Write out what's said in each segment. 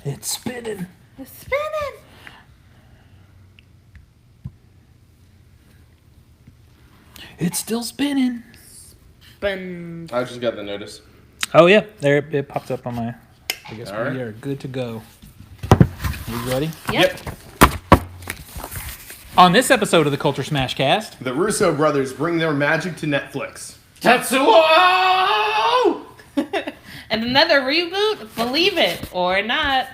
It's spinning. It's spinning. It's still spinning. Spin. I just got the notice. Oh yeah, there it popped up on my. I guess All we right. are good to go. You ready? Yep. On this episode of the Culture Smash Cast, The Russo brothers bring their magic to Netflix. Tetsuo! And another reboot? Believe it or not.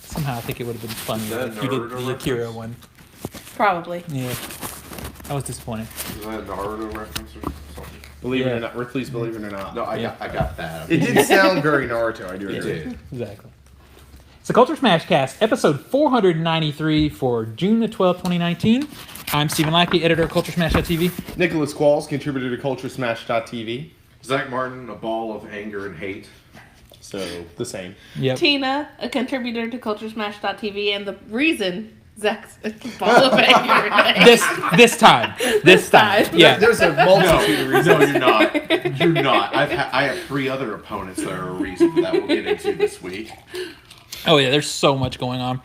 somehow I think it would have been funny Is that if you did Naruto the Akira reference? one. Probably. Yeah, I was disappointed. Is that a Naruto reference or something? Believe it Yeah. or not, please believe it or not. No, I Yeah. got that. It did sound very Naruto. I do It agree. did. Exactly. It's the Culture Smash Cast, episode 493 for June the 12th, 2019. I'm Stephen Lackey, editor of CultureSmash.tv. Nicholas Qualls, contributor to CultureSmash.tv. Zach Martin, a ball of anger and hate. So, the same. Yep. Tina, a contributor to CultureSmash.tv, and the reason Zach's a ball of anger. This time. Yeah. There's a multitude of reasons. No, you're not. You're not. I have 3 other opponents that are a reason that we'll get into this week. Oh yeah, there's so much going on.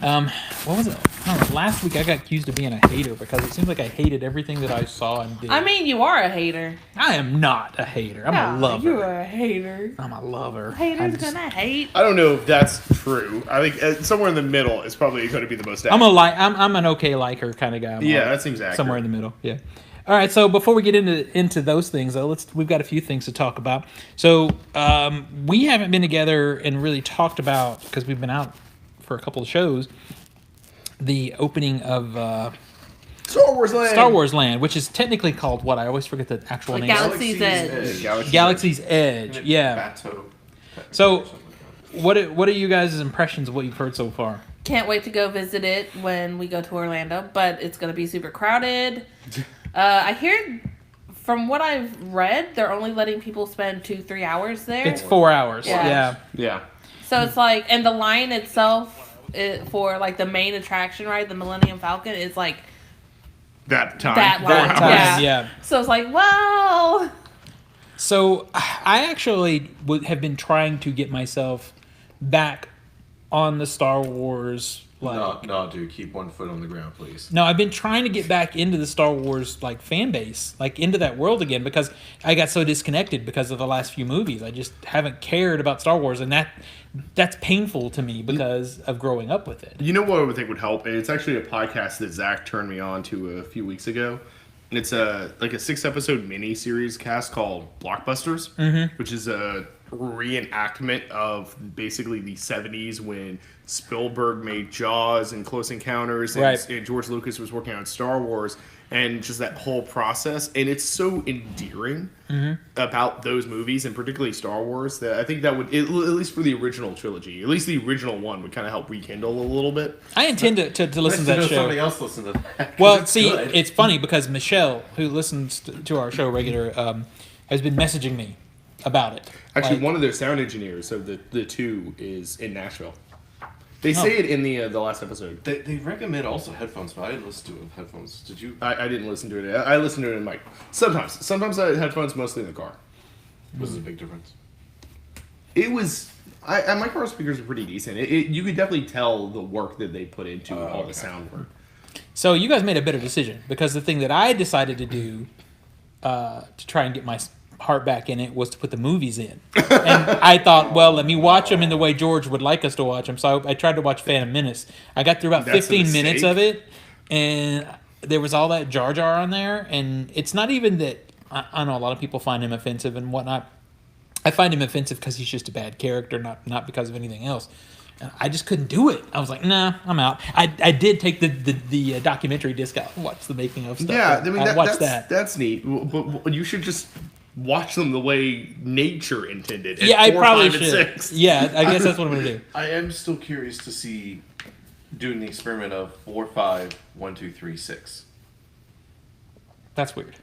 What was it? I don't know, last week I got accused of being a hater because it seems like I hated everything that I saw and did. I mean, you are a hater. I am not a hater. I'm a lover. You are a hater. I'm a lover. Haters I'm just- gonna hate. I don't know if that's true. I think somewhere in the middle is probably going to be the most I'm an okay liker kind of guy. I'm Yeah, like that seems accurate. somewhere in the middle. Yeah. All right. So before we get into those things, though, we've got a few things to talk about. So we haven't been together and really talked about, because we've been out for a couple of shows, the opening of Star Wars Land. which is technically called what? I always forget the actual Like name. Galaxy's Edge. Galaxy's Galaxy's Edge. Yeah. Bateau. So what are you guys' impressions of what you've heard so far? Can't wait to go visit it when we go to Orlando, but it's gonna be super crowded. I hear, from what I've read, they're only letting people spend 2-3 hours there. It's 4 hours. Yeah. Yeah. Yeah. So it's like, and the line itself for like the main attraction, right, the Millennium Falcon, is like That time. that line. Time, Yeah. yeah. So it's like, well, So I actually have been trying to get myself back on the Star Wars. No, dude, keep one foot on the ground, please. No, I've been trying to get back into the Star Wars fan base, into that world again, because I got so disconnected because of the last few movies. I just haven't cared about Star Wars, and that's painful to me because of growing up with it. You know what I would think would help? And it's actually a podcast that Zach turned me on to a few weeks ago. And it's a 6-episode mini-series cast called Blockbusters, which is a reenactment of basically the 70s when Spielberg made Jaws and Close Encounters, and, Right. and George Lucas was working on Star Wars, and just that whole process. And it's so endearing about those movies, and particularly Star Wars, that I think that would, at least for the original trilogy, at least the original one, would kind of help rekindle a little bit. I intend to listen to that show. Somebody else listen to that. 'cause Well, it's see, good. it's funny because Michelle, who listens to our show regular, has been messaging me about it. Actually, Like, one of their sound engineers of the two is in Nashville. They say it in the last episode. They recommend also headphones, but I didn't listen to it with headphones. Did you? I didn't listen to it. I listened to it in my sometimes I had headphones, mostly in the car. Was it a big difference? It was. My car speakers are pretty decent. You could definitely tell the work that they put into all okay. the sound work. So you guys made a better decision, because the thing that I decided to do to try and get my heart back in it was to put the movies in. And I thought, well, let me watch them in the way George would like us to watch them. So I tried to watch Phantom Menace. I got through about That's a 15 minutes mistake. of it, and there was all that Jar Jar on there. And it's not even that, I know a lot of people find him offensive and whatnot. I find him offensive because he's just a bad character, not because of anything else. And I just couldn't do it. I was like, nah, I'm out. I did take the documentary disc out and watch the making of stuff. Yeah, I mean watched that's neat. But you should just watch them the way nature intended. at Yeah, I 4, probably 5, and should. 6. Yeah, I guess that's what I'm gonna do. I am still curious to see doing the experiment of 4, 5, 1, 2, 3, 6. That's weird.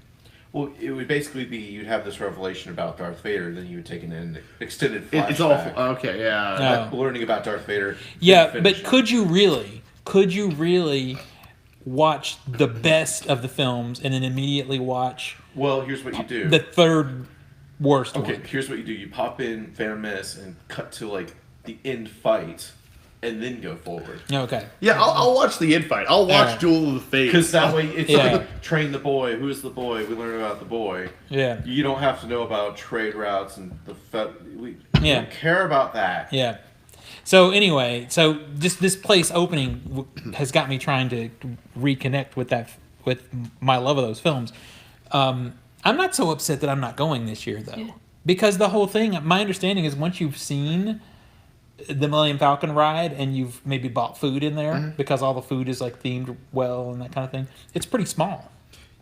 Well, it would basically be you'd have this revelation about Darth Vader, then you would take an extended flashback. It's awful. Okay, yeah. No. Learning about Darth Vader. Yeah, then but finish. could you really watch the best of the films and then immediately watch Well, here's what you do. the third worst Okay, one. here's what you do: you pop in Phantom Menace and cut to like the end fight, and then go forward. Okay. Yeah, I'll watch the infight. I'll watch Alright. Duel of the Fates. Because that way, it's Yeah. like train the boy. Who is the boy? We learn about the boy. Yeah. You don't have to know about trade routes and we Yeah. don't care about that. Yeah. So anyway, so this place opening has got me trying to reconnect with my love of those films. I'm not so upset that I'm not going this year though, because the whole thing. My understanding is once you've seen the Millennium Falcon ride and you've maybe bought food in there because all the food is like themed well and that kind of thing, it's pretty small.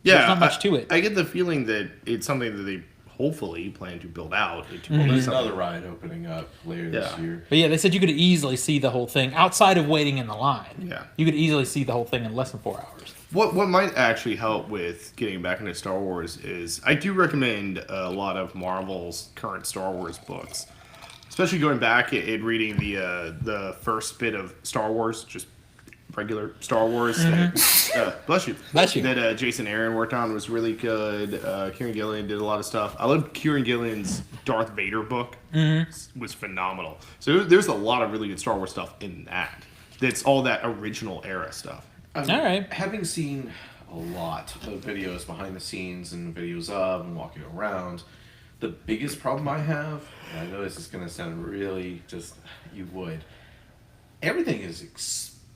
Yeah, There's not much to it. I get the feeling that it's something that they hopefully plan to build out. There's another ride opening up later this year. But yeah, they said you could easily see the whole thing outside of waiting in the line. Yeah. You could easily see the whole thing in less than 4 hours. What might actually help with getting back into Star Wars is I do recommend a lot of Marvel's current Star Wars books, especially going back and reading the first bit of Star Wars, just regular Star Wars. That, bless you. Bless you. That Jason Aaron worked on was really good. Kieran Gillian did a lot of stuff. I love Kieran Gillian's Darth Vader book. Was phenomenal. So there's a lot of really good Star Wars stuff in that. That's all that original era stuff. All right. Having seen a lot of videos behind the scenes and videos of and walking around, the biggest problem I have, and I know this is going to sound really just, you would, everything is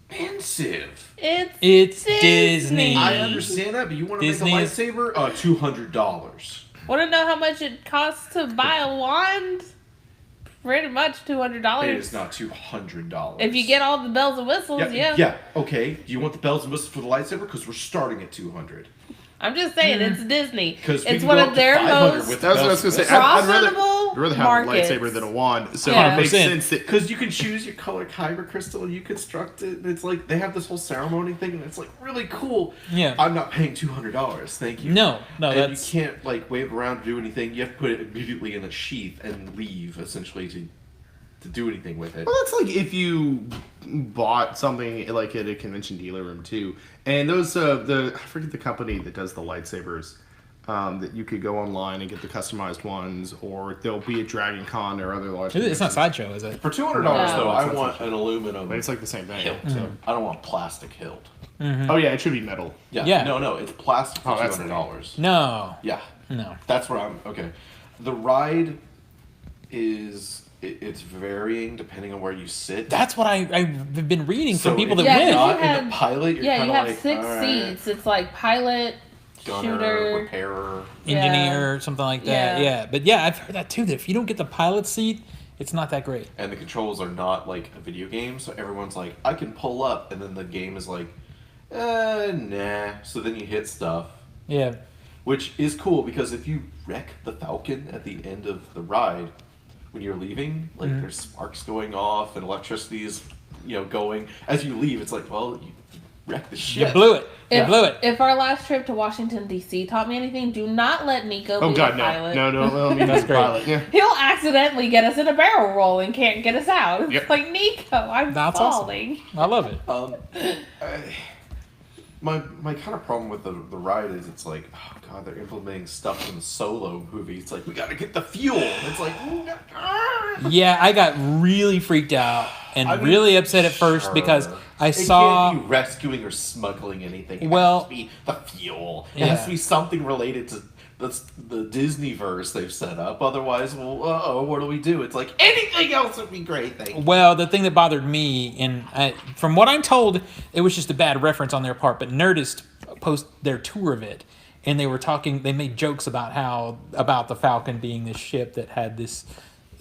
expensive. It's Disney. I understand that, but you want to Disney make a is- lightsaber? $200. Want to know how much it costs to buy a wand? Pretty much $200. It is not $200. If you get all the bells and whistles, yeah. Okay. Do you want the bells and whistles for the lightsaber? Because we're starting at $200. I'm just saying, it's Disney. Because It's one of their most That's what I was going to say. profitable I'd rather have markets. a lightsaber than a wand. So Yeah. it makes 100%. sense that Because you can choose your color kyber crystal, you construct it, and it's like they have this whole ceremony thing, and it's like really cool. Yeah. I'm not paying $200. Thank you. No, and that's you can't like wave around to do anything. You have to put it immediately in a sheath and leave essentially to do anything with it. Well, that's like if you bought something like at a convention dealer room too, and those I forget the company that does the lightsabers, that you could go online and get the customized ones, or there'll be at Dragon Con or other large. it's not conventions. Sideshow, is it? For $200 No. though, I That's want an aluminum But it's like the same thing. hilt. I don't want plastic hilt. Oh yeah, it should be metal. Yeah. No, it's plastic for Oh, that's $200. No. Yeah. No. That's where I'm okay. The ride is it's varying depending on where you sit. That's what I've been reading So from people if that Yeah, win. not you in the pilot, you're Yeah, kind you of have like 6 all right, seats. It's like pilot, gunner, shooter. repairer. Engineer or something like that. Yeah. Yeah. But yeah, I've heard that too. That if you don't get the pilot seat, it's not that great. And the controls are not like a video game, so everyone's like, I can pull up, and then the game is like, nah. So then you hit stuff, Yeah. which is cool because if you wreck the Falcon at the end of the ride, when you're leaving, like there's sparks going off and electricity is, going. As you leave, it's like, well, you wrecked the ship. You blew it. You blew it. If our last trip to Washington D.C. taught me anything, do not let Nico Oh be god, a no, pilot. no, let me That's be great. pilot. Yeah. He'll accidentally get us in a barrel roll and can't get us out. It's Yep. like, Nico, I'm That's awesome. falling. I love it. My kind of problem with the ride is it's like, oh god, they're implementing stuff from the Solo movie. It's like, we gotta get the fuel. It's like, Yeah, I got really freaked out and I mean, really upset at first sure. because I It saw. can't be rescuing or smuggling anything. It Well- has to be the fuel. It Yeah. has to be something related to the Disney verse they've set up. Otherwise, well, what do we do? It's like anything else would be great. Thank you. Well, the thing that bothered me, and from what I'm told, it was just a bad reference on their part, but Nerdist posted their tour of it, and they were talking, they made jokes about the Falcon being this ship that had this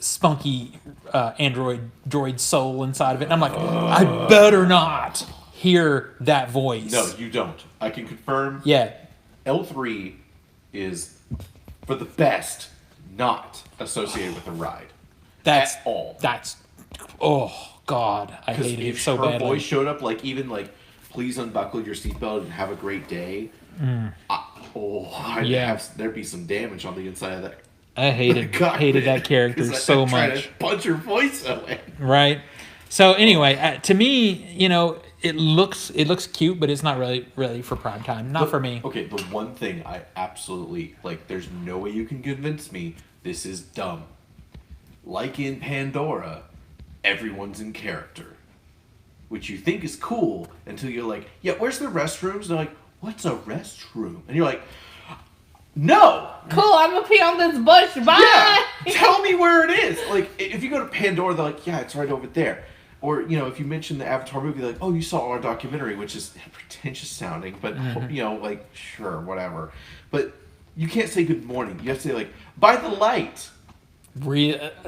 spunky droid soul inside of it. And I'm like, I better not hear that voice. No, you don't. I can confirm. Yeah. L3 is, for the best, not associated with the ride. That's At all. That's, oh, God. I Because hated it if so her badly. voice showed up, like even like, please unbuckle your seatbelt and have a great day. There'd be some damage on the inside of that. I hated that character 'Cause so I'm trying much. to punch her voice away. Right. So anyway, to me, it looks cute, but it's not really for prime time. Not for me. Okay, the one thing I absolutely like, there's no way you can convince me this is dumb. Like in Pandora, everyone's in character. Which you think is cool until you're like, yeah, where's the restrooms? And they're like, what's a restroom? And you're like, no! Cool, I'm gonna pee on this bush. Bye! Yeah! Tell me where it is! Like, if you go to Pandora, they're like, yeah, it's right over there. Or, you know, if you mention the Avatar movie, they're like, oh, you saw our documentary, which is pretentious sounding, but, you know, like, sure, whatever. But you can't say good morning. You have to say, like, by the light.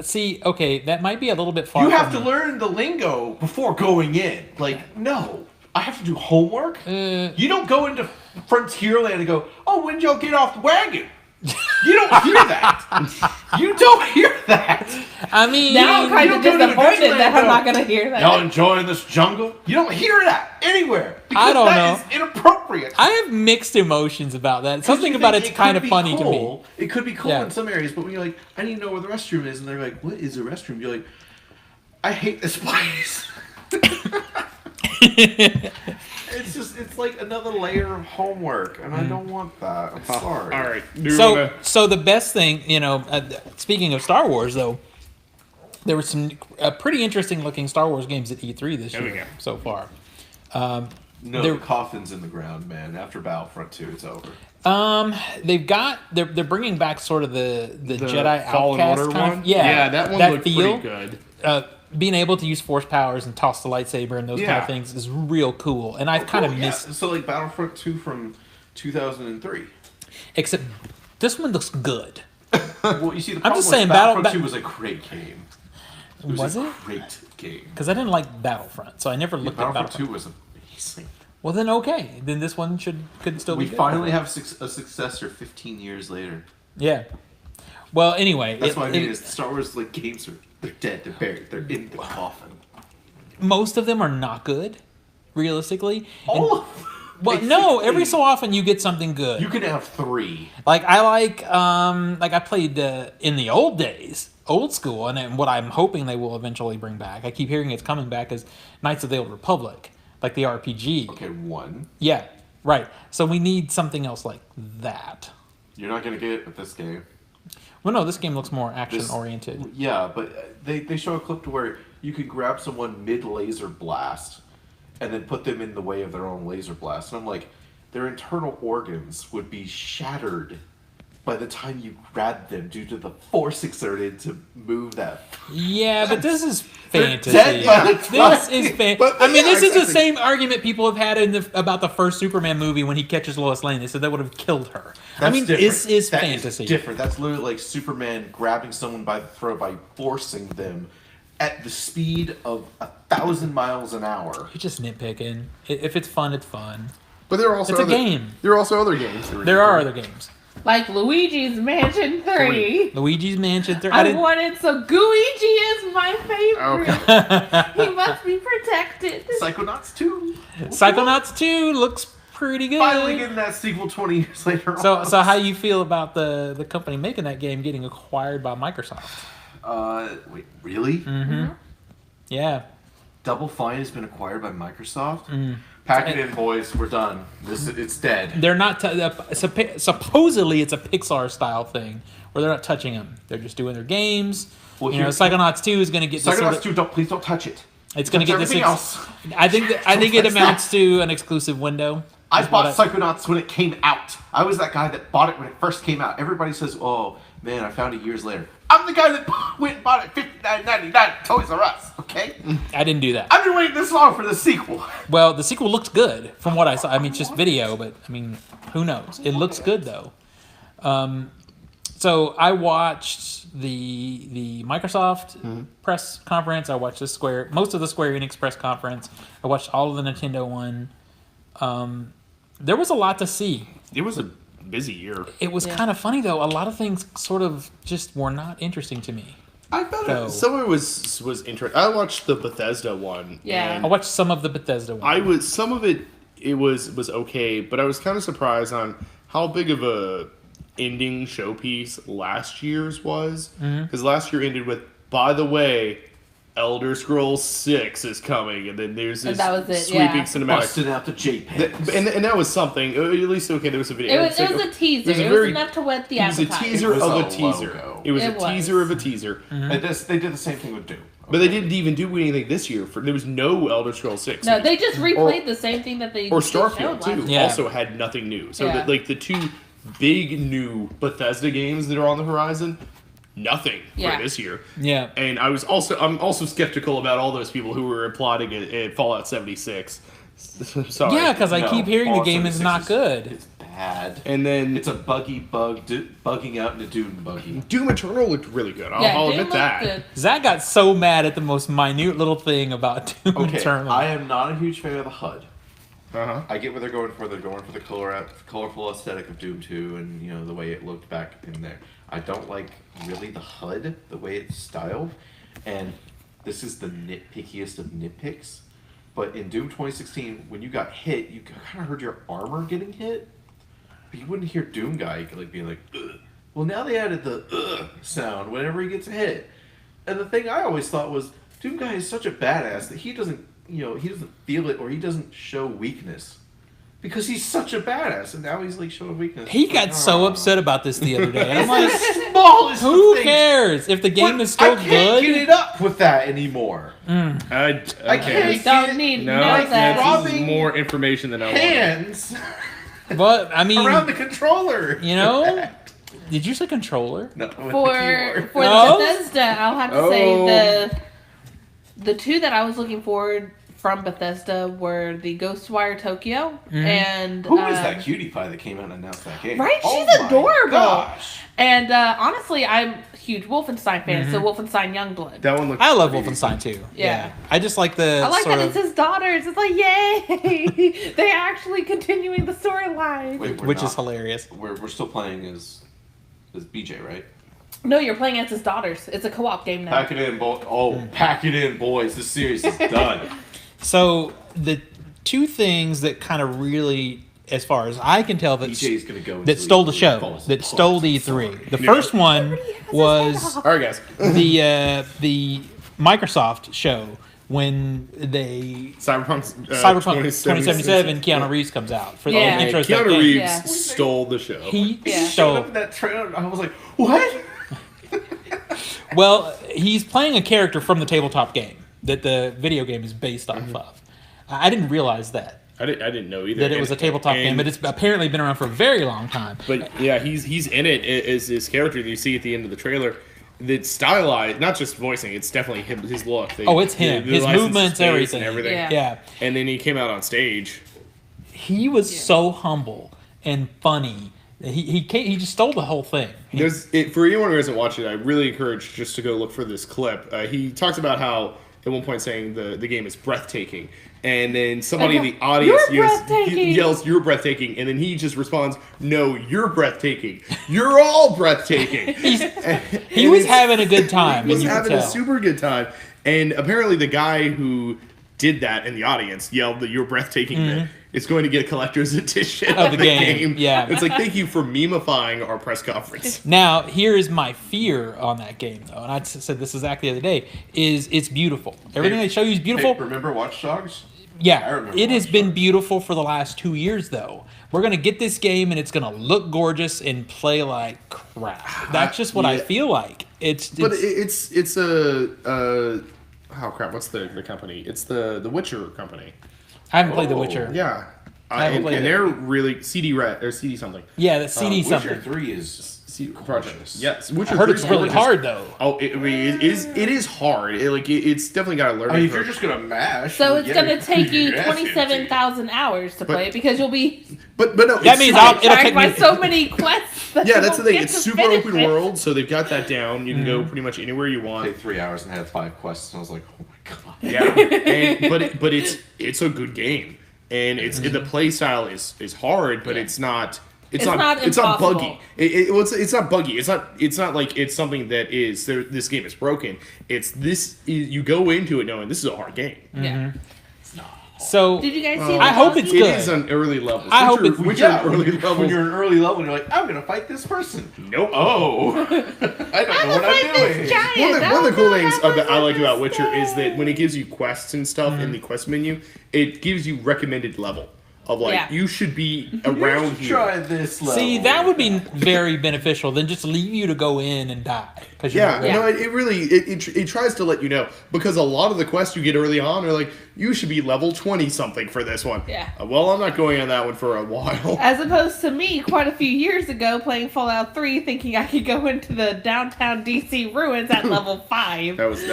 See, okay, that might be a little bit far. You have to learn the lingo before going in. Like, no. I have to do homework? You don't go into Frontierland and go, oh, when did y'all get off the wagon? You don't hear that. You don't hear that. I mean, now I'm kind of disappointed that I'm not going to hear that. Y'all enjoying this jungle? You don't hear that anywhere. Because I don't know. That is inappropriate. I have mixed emotions about that. Something about it's kind of funny to me. It could be cool in some areas, but when you're like, I need to know where the restroom is, and they're like, what is a restroom? You're like, I hate this place. It's like another layer of homework, and I don't want that. I'm sorry. All right. So the best thing, you know, speaking of Star Wars, though, there were some pretty interesting looking Star Wars games at E3 this year so far. No, the coffin's in the ground, man. After Battlefront 2, it's over. They're bringing back sort of the Jedi Fallen Outcast Order kind one. of, That one looked pretty good. Being able to use force powers and toss the lightsaber and those kind of things is real cool. And I've kind of missed. So like Battlefront 2 from 2003. Except this one looks good. Well, you see, the I'm problem just saying, Battlefront 2 was a great game. Was it? A great game. Because I didn't like Battlefront, so I never looked at Battlefront. 2 was amazing. Well, then okay. Then this one could still be good. We finally have a successor 15 years later. Yeah. Well, anyway. That's what I mean is Star Wars like games they're dead, they're buried, they're in the coffin. Most of them are not good, realistically. All of them. Well, no, every so often you get something good. You can have 3. Like I played in the old days, old school, and what I'm hoping they will eventually bring back. I keep hearing it's coming back as Knights of the Old Republic, like the RPG. Okay, 1. Yeah, right. So we need something else like that. You're not gonna get it with this game. Well, no, this game looks more action-oriented. Yeah, but they show a clip to where you could grab someone mid-laser blast and then put them in the way of their own laser blast. And I'm like, their internal organs would be shattered by the time you grab them due to the force exerted to move that. Yeah, but this is fantasy. This is this is the same argument people have had about the first Superman movie when he catches Lois Lane. They said that would have killed her. This is fantasy. Is different. That's literally like Superman grabbing someone by the throat by forcing them at the speed of 1,000 miles an hour. You're just nitpicking. If it's fun, it's fun. But there are also it's a game. There are also other games. There are other games. Like Luigi's Mansion 3. Luigi's Mansion 3. I wanted, so Gooigi is my favorite. Okay. He must be protected. Psychonauts 2. Psychonauts 2 looks pretty good. Finally getting that sequel 20 years later. So how you feel about the company making that game getting acquired by Microsoft? Wait, really? Mm-hmm. Yeah. Double Fine has been acquired by Microsoft? Pack it in, boys. We're done. It's dead. They're not... supposedly, it's a Pixar-style thing, where they're not touching them. They're just doing their games. Well, Psychonauts 2 is going to get... Psychonauts 2, please don't touch it. It's going to get everything else. I think it amounts to an exclusive window. I bought Psychonauts when it came out. I was that guy that bought it when it first came out. Everybody says, oh, man, I found it years later. I'm the guy that went and bought it $59.99 at Toys R Us, okay? I didn't do that. I've been waiting this long for the sequel. Well, the sequel looks good from what I saw. I mean, it's just video, but, I mean, who knows? It looks good, though. So I watched the Microsoft press conference. I watched most of the Square Enix press conference. I watched all of the Nintendo one. There was a lot to see. It was a busy year. It was kind of funny, though. A lot of things sort of just were not interesting to me. I thought some of it was interesting. I watched the Bethesda one. Yeah. I watched some of the Bethesda one. Some of it was okay, but I was kind of surprised on how big of a ending showpiece last year's was. Because last year ended with, by the way, Elder Scrolls 6 is coming, and then there's this that was it, sweeping yeah. cinematic. Busting out the JPEGs. And that was something. At least, okay, there was a video. It was a teaser. It was enough to whet the It was a appetite. teaser It was of a a teaser. logo. It was It a teaser of a teaser. And they did the same thing with Doom. But they didn't even do anything this year. There was no Elder Scrolls 6. No, they just replayed the same thing that they Or just showed Starfield, last too. year. Also had nothing new. So, Yeah. the two big new Bethesda games that are on the horizon, nothing Yeah. for this year. Yeah. And I'm also skeptical about all those people who were applauding it Fallout 76. Sorry. Yeah, because I No, keep hearing the Fallout game is 76 not good. It's bad. And then It's a bugging out in a Doom buggy. Doom Eternal looked really good. I'll Yeah, admit Doom that. looked good. Zach got so mad at the most minute little thing about Doom Okay, Eternal. I am not a huge fan of the HUD. Uh-huh. I get what they're going for. They're going for the colorful aesthetic of Doom 2 and, you know, the way it looked back in there. I don't like really the HUD, the way it's styled. And this is the nitpickiest of nitpicks. But in Doom 2016, when you got hit, you kind of heard your armor getting hit. But you wouldn't hear Doom guy like being like, ugh. Well, now they added the sound whenever he gets hit. And the thing I always thought was, Doom guy is such a badass that he doesn't feel it or he doesn't show weakness. Because he's such a badass, and now he's like showing weakness. He got so upset about this the other day. And I'm like, Smallest of who things. cares? If the game But is still I can't good. get it up with that anymore. I I can't We don't need to No, know that. this is more information than I wanted. Hands But, I mean, around the controller. you know, did you say controller? No, with the For keyboard. No? the Bethesda, I'll have to say the two that I was looking forward from Bethesda were the Ghostwire Tokyo and Who was that cutie pie that came out and announced that game? Right? Oh She's my adorable. Gosh. And honestly, I'm a huge Wolfenstein fan, so Wolfenstein Youngblood. That one looked I love pretty Wolfenstein too. Yeah. I just like the I like sort that of, it's his daughters. It's like, yay! They're actually continuing the storyline. Wait, we're which not- is hilarious. We're still playing as BJ, right? No, you're playing as his daughters. It's a co-op game now. Pack it in, pack it in, boys. This series is done. So the two things that kind of really, as far as I can tell, BJ's gonna go that until stole the he show, falls that stole the apart. E3. The Yeah. first one was All right, guys. the Microsoft show when they Cyberpunk Cyberpunk 2077 Keanu Reeves comes out for Yeah. the intro to that Keanu game. Reeves Yeah. stole the show. He Yeah. Showed stole. up in that trailer. I was like, what? Well, he's playing a character from the tabletop game that the video game is based off of. I didn't realize that I didn't know either. that it was a tabletop game, but it's apparently been around for a very long time. But yeah, he's in it as his character that you see at the end of the trailer. That's stylized, not just voicing. It's definitely his look. Oh, it's him. His license movements, space everything. and everything. Yeah. Yeah, And then he came out on stage. he was so humble and funny. He just stole the whole thing. For anyone who hasn't watched it, I really encourage just to go look for this clip. He talks about how at one point saying the game is breathtaking, and then somebody in the audience "You're breathtaking." yells, "You're breathtaking," and then he just responds, "No, you're breathtaking. You're all breathtaking." He was having a good time. He was and you could having a tell. super good time, and apparently the guy who did that in the audience yelled that "You're breathtaking." That it's going to get a collector's edition Of the game, yeah. It's like, thank you for memifying our press conference. Now, here is my fear on that game, though, and I said this exactly the other day, is it's beautiful. Everything they show you is beautiful. Hey, remember Watch Dogs? I Yeah, remember it has Watch been Dogs. beautiful for the last 2 years, though. We're going to get this game, and it's going to look gorgeous and play like crap. That's just what I Yeah. feel like. It's But it's a oh crap, what's the company? It's the Witcher company. I haven't played The Oh, Witcher. Yeah. I haven't And played it. they're really CD Red or CD something. Yeah, the CD Witcher something. 3 is CD Project. gorgeous. Yes, I Witcher heard 3 it's is really gorgeous. hard, though. Oh, it is hard. It's definitely got a learning I mean, if you're curve. just gonna mash, So it's yeah, going to take you your ass kicked. 27,000 hours to play it because you'll be But no, That it's means super- It'll tracked take by me- so many quests. That yeah, you that's the won't thing. get It's to super finish open it. world, so they've got that down. You can go pretty much anywhere you want. Played 3 hours and had 5 quests, and I was like, oh my god. Yeah, but it's a good game, and the play style is hard, but Yeah. it's not. It's not impossible. buggy. It's not buggy. It's not like it's something that is this game is broken. You go into it knowing this is a hard game. Yeah. So Did you guys see? I hope it's It good. is an early level. I hope it's- Witcher Yeah, early when levels. you're in early level, you're like, I'm gonna fight this person. Nope. Oh, I don't know what I'm doing. One of the cool things that I like about Witcher is that when it gives you quests and stuff in the quest menu, it gives you recommended level of like Yeah. you should be around here. Try this level. See, that would be very beneficial than just leave you to go in and die. Yeah, Yeah. no, it really it tries to let you know because a lot of the quests you get early on are like you should be level 20 something for this one. Yeah. Well, I'm not going on that one for a while. As opposed to me, quite a few years ago, playing Fallout 3, thinking I could go into the downtown DC ruins at level 5. That was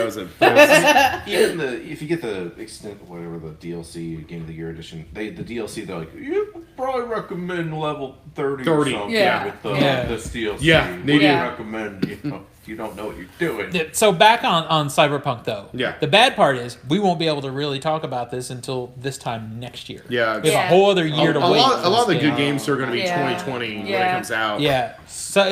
Even if you get the extent whatever the DLC Game of the Year edition, the DLC they're like you probably recommend level 30 or 30, something yeah. with Yeah. this DLC. Yeah, they What do you do. recommend? You don't know what you're doing. So back on Cyberpunk though. Yeah. The bad part is we won't be able to really talk about this until this time next year. Yeah, We have Yeah. a whole other year to wait. a lot of the for this good game. games are going to be Yeah. 2020 when it Yeah. comes out. Yeah. So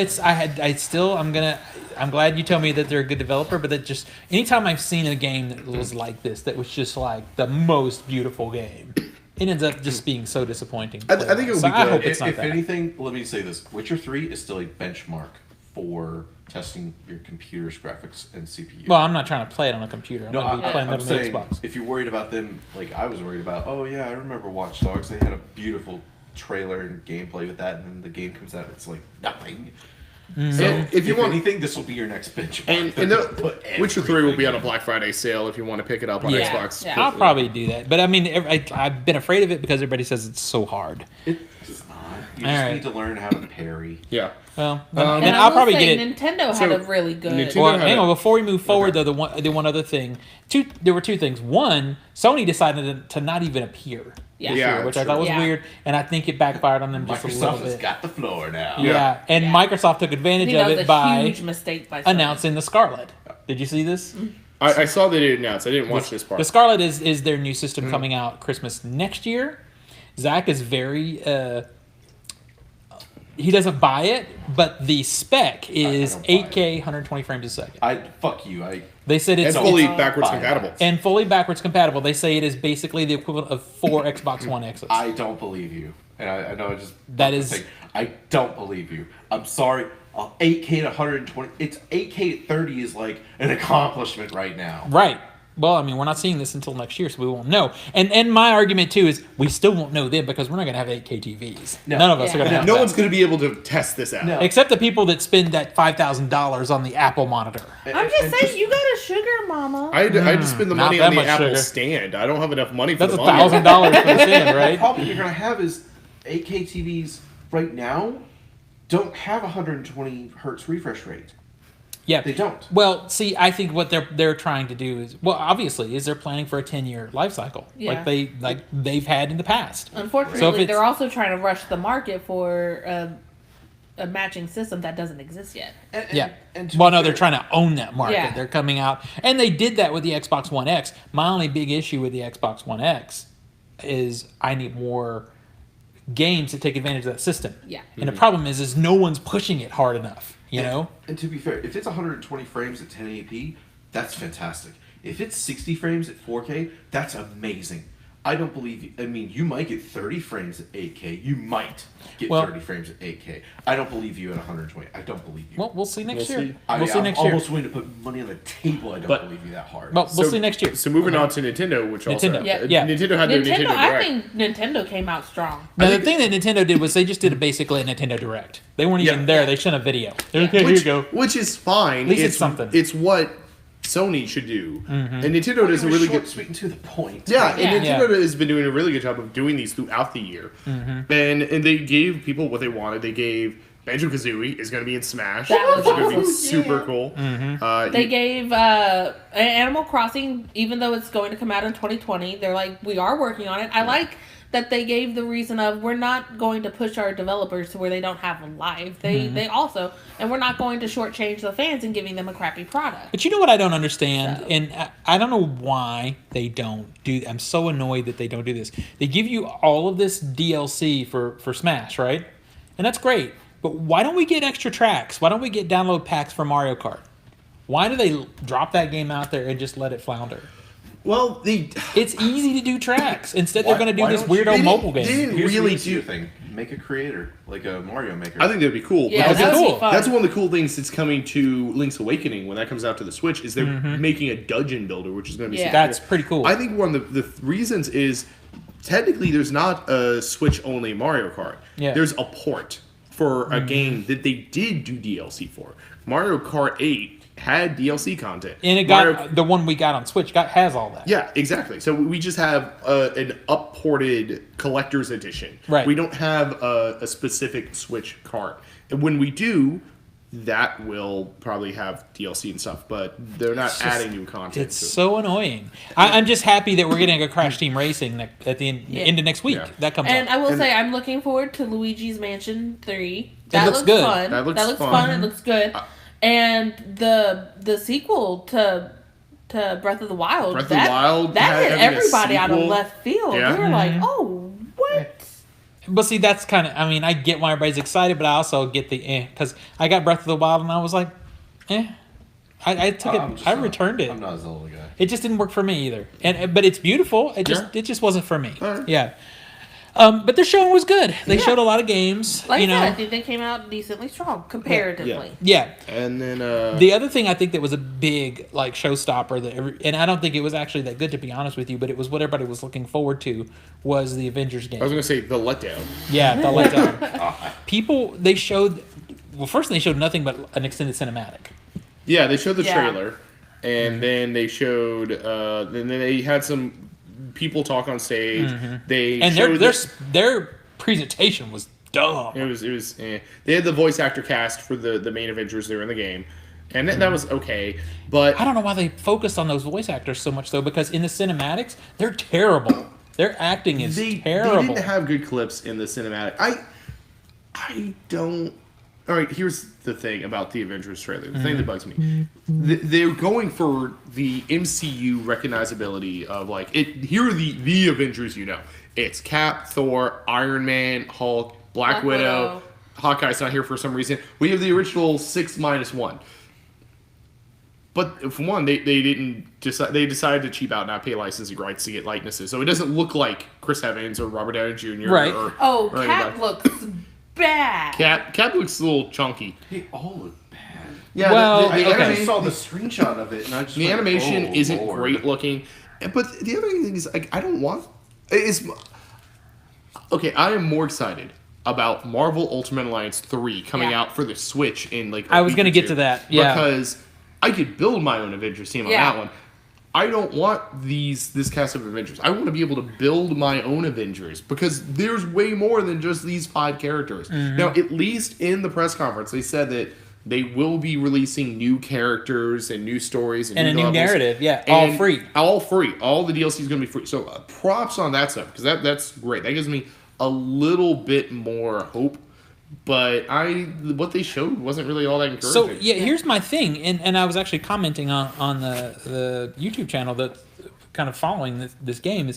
I'm glad you tell me that they're a good developer, but that just anytime I've seen a game that was like this, that was just like the most beautiful game, it ends up just being so disappointing. I think it would So be I good. hope it's not If that. anything, let me say this: Witcher 3 is still a benchmark for testing your computer's graphics and CPU. Well, I'm not trying to play it on a computer. I'm No, going to be playing I'm that on the saying Xbox. if you're worried about them, like I was worried about. Oh yeah, I remember Watch Dogs. They had a beautiful trailer and gameplay with that, and then the game comes out, it's like nothing. So And if you want- anything, this will be your next benchmark. And They're gonna put Witcher 3 will be on a everything Black Friday sale if you want to pick it up on Yeah. Xbox. Yeah. I'll probably do that. But I mean, I've been afraid of it because everybody says it's so hard. in. It's not. You just Alright. need to learn how to parry. Yeah. Well, And then I I'll will probably say get it. Nintendo So, had a really good. Nintendo- Well, had hang a- on. Before we move forward, though, the one other thing. There were two things. One, Sony decided to not even appear Yeah. this Yeah, year, which I true. thought was Yeah. weird, and I think it backfired on them just a little Microsoft has bit. got the floor now. Yeah, and Yeah. Microsoft took I advantage think that of was it a by huge mistake by Sony. announcing the Scarlet. Did you see this? I saw that it announced. I didn't watch this part. The Scarlet is their new system coming out Christmas next year. Zach is very. He doesn't buy it, but the spec is don't buy it. 8K, 120 frames a second. Fuck you. They said It's it's fully it's- backwards Fine. compatible. and fully backwards compatible. They say it is basically the equivalent of 4 Xbox One X's. I don't believe you. And I know I just That is- I don't believe you. I'm sorry. 8K to 120. It's 8K to 30 is like an accomplishment right now. Right. Well, I mean, we're not seeing this until next year, so we won't know. And my argument too is we still won't know then because we're not going to have 8K TVs. No. None of us Yeah. are going to have No that. one's going to be able to test this out. No. Except the people that spend that $5,000 on the Apple monitor. I'm just saying, you got a sugar mama. I had to spend the not money that on the much Apple sugar. stand. I don't have enough money for That's the money. $1,000 for the stand, The right? problem you're going to have is 8K TVs right now don't have 120 hertz refresh rate. Yeah, They don't. Well, see, I think what they're trying to do is, well, obviously, is they're planning for a 10-year life cycle, Yeah. like they've had in the past. Unfortunately, So if it's- they're also trying to rush the market for a matching system that doesn't exist yet. Yeah. And to Well, be no, they're fair- trying to own that market. Yeah. They're coming out, and they did that with the Xbox One X. My only big issue with the Xbox One X is I need more games to take advantage of that system. Yeah. And the problem is no one's pushing it hard enough. You know. And to be fair, if it's 120 frames at 1080p, that's fantastic. If it's 60 frames at 4K, that's amazing. I don't believe you. I mean, you might get 30 frames at 8K. You might get Well- 30 frames at 8K. I don't believe you at 120. I don't believe you. Well, we'll see next We'll year. see. I We'll mean, see I'm next year. almost willing to put money on the table. I don't But- believe you that hard. Well, we'll see next year. So moving on to Nintendo, which also Nintendo. Yeah. Nintendo had their Nintendo I Direct. think Nintendo came out strong. Now, the thing that Nintendo did was they just did basically a Nintendo Direct. They weren't even Yeah. there. They sent a video. They're, okay, here you go. Which is fine. At least it's something. It's what Sony should do. Mm-hmm. And Nintendo does a really short, good. sweet, and to the point. Yeah, Yeah. and Nintendo has been doing a really good job of doing these throughout the year. Mm-hmm. And they gave people what they wanted. They gave Banjo-Kazooie is going to be in Smash. That was which is going to be awesome. super cool. Mm-hmm. They gave Animal Crossing, even though it's going to come out in 2020, they're like, we are working on it. I like that they gave the reason of we're not going to push our developers to where they don't have a live. They also, and we're not going to shortchange the fans and giving them a crappy product. But you know what I don't understand, So. and I don't know why they don't do. I'm so annoyed that they don't do this. They give you all of this DLC for Smash, right? And that's great. But why don't we get extra tracks? Why don't we get download packs for Mario Kart? Why do they drop that game out there and just let it flounder? Well, It's easy to do tracks. Instead, they're Why- going to do why this don't you- weirdo they mobile didn't- they game. didn't Here's really the do thing. Make a creator, like a Mario Maker. I think that'd be cool. Yeah, because that would cool. be fun. that's one of the cool things that's coming to Link's Awakening when that comes out to the Switch is they're making a dungeon builder, which is going to be Yeah. super That's cool. pretty cool. I think one of the reasons is technically there's not a Switch only Mario Kart. Yeah. There's a port for a game that they did do DLC for. Mario Kart 8 had DLC content. And it got the one we got on Switch has all that. Yeah, exactly. So we just have an up-ported collector's edition. Right. We don't have a specific Switch cart. And when we do, that will probably have DLC and stuff, but they're not adding new content It's to it. so annoying. I'm just happy that we're getting a Crash Team Racing at the end of next week. Yeah. That comes And out. I will And- say, I'm looking forward to Luigi's Mansion 3. That looks looks good. fun. That looks fun. fun. It looks good. And the sequel to Breath of the Wild. Breath of the Wild that hit having a everybody out of sequel. left field. Yeah. They were like, "Oh, what?" But see, that's kind of, I mean, I get why everybody's excited, but I also get the because I got Breath of the Wild and I was like, I took it, I returned it. I'm not a Zelda guy. It just didn't work for me either. But it's beautiful. It just wasn't for me. Alright. Yeah. But their show was good. They showed a lot of games. Like you I know. said, I think they came out decently strong comparatively. Yeah. And then The other thing I think that was a big like showstopper and I don't think it was actually that good to be honest with you, but it was what everybody was looking forward to was the Avengers game. I was going to say the letdown. Yeah, the letdown. People they showed first they showed nothing but an extended cinematic. Yeah, they showed the Yeah. trailer, and then they showed, then they had some people talk on stage. They And showed their presentation was dumb. it was they had the voice actor cast for the main Avengers there in the game, and that was okay. But I don't know why they focused on those voice actors so much though, because in the cinematics they're terrible. Their acting is terrible. They didn't have good clips in the cinematic. I don't. All right, here's the thing about the Avengers trailer. The thing that bugs me. They're going for the MCU recognizability of like here are the Avengers you know. It's Cap, Thor, Iron Man, Hulk, Black Widow. Hawkeye's not here for some reason. We have the original 6-1. But for one, they didn't decide. They decided to cheap out, not pay licensing rights to get likenesses, so it doesn't look like Chris Evans or Robert Downey Jr. Right. Or Cap anybody. looks bad. Cap looks a little chunky. They all look bad. Yeah, Well, the I okay. just saw the screenshot of it, and I just the went, animation "Oh, isn't Lord." great looking, but the other thing is like I don't want. It's okay. I am more excited about Marvel Ultimate Alliance 3 coming Yeah. out for the Switch in like. I was going to get to that, yeah. because I could build my own Avengers team on Yeah. that one. I don't want this cast of Avengers. I want to be able to build my own Avengers because there's way more than just these 5 characters. Now, at least in the press conference, they said that they will be releasing new characters and new stories and a new levels. narrative, yeah, all And free. All free. All the DLC is going to be free. So props on that stuff because that's great. That gives me a little bit more hope. But what they showed wasn't really all that encouraging. So yeah, here's my thing, and I was actually commenting on the YouTube channel that kind of following this game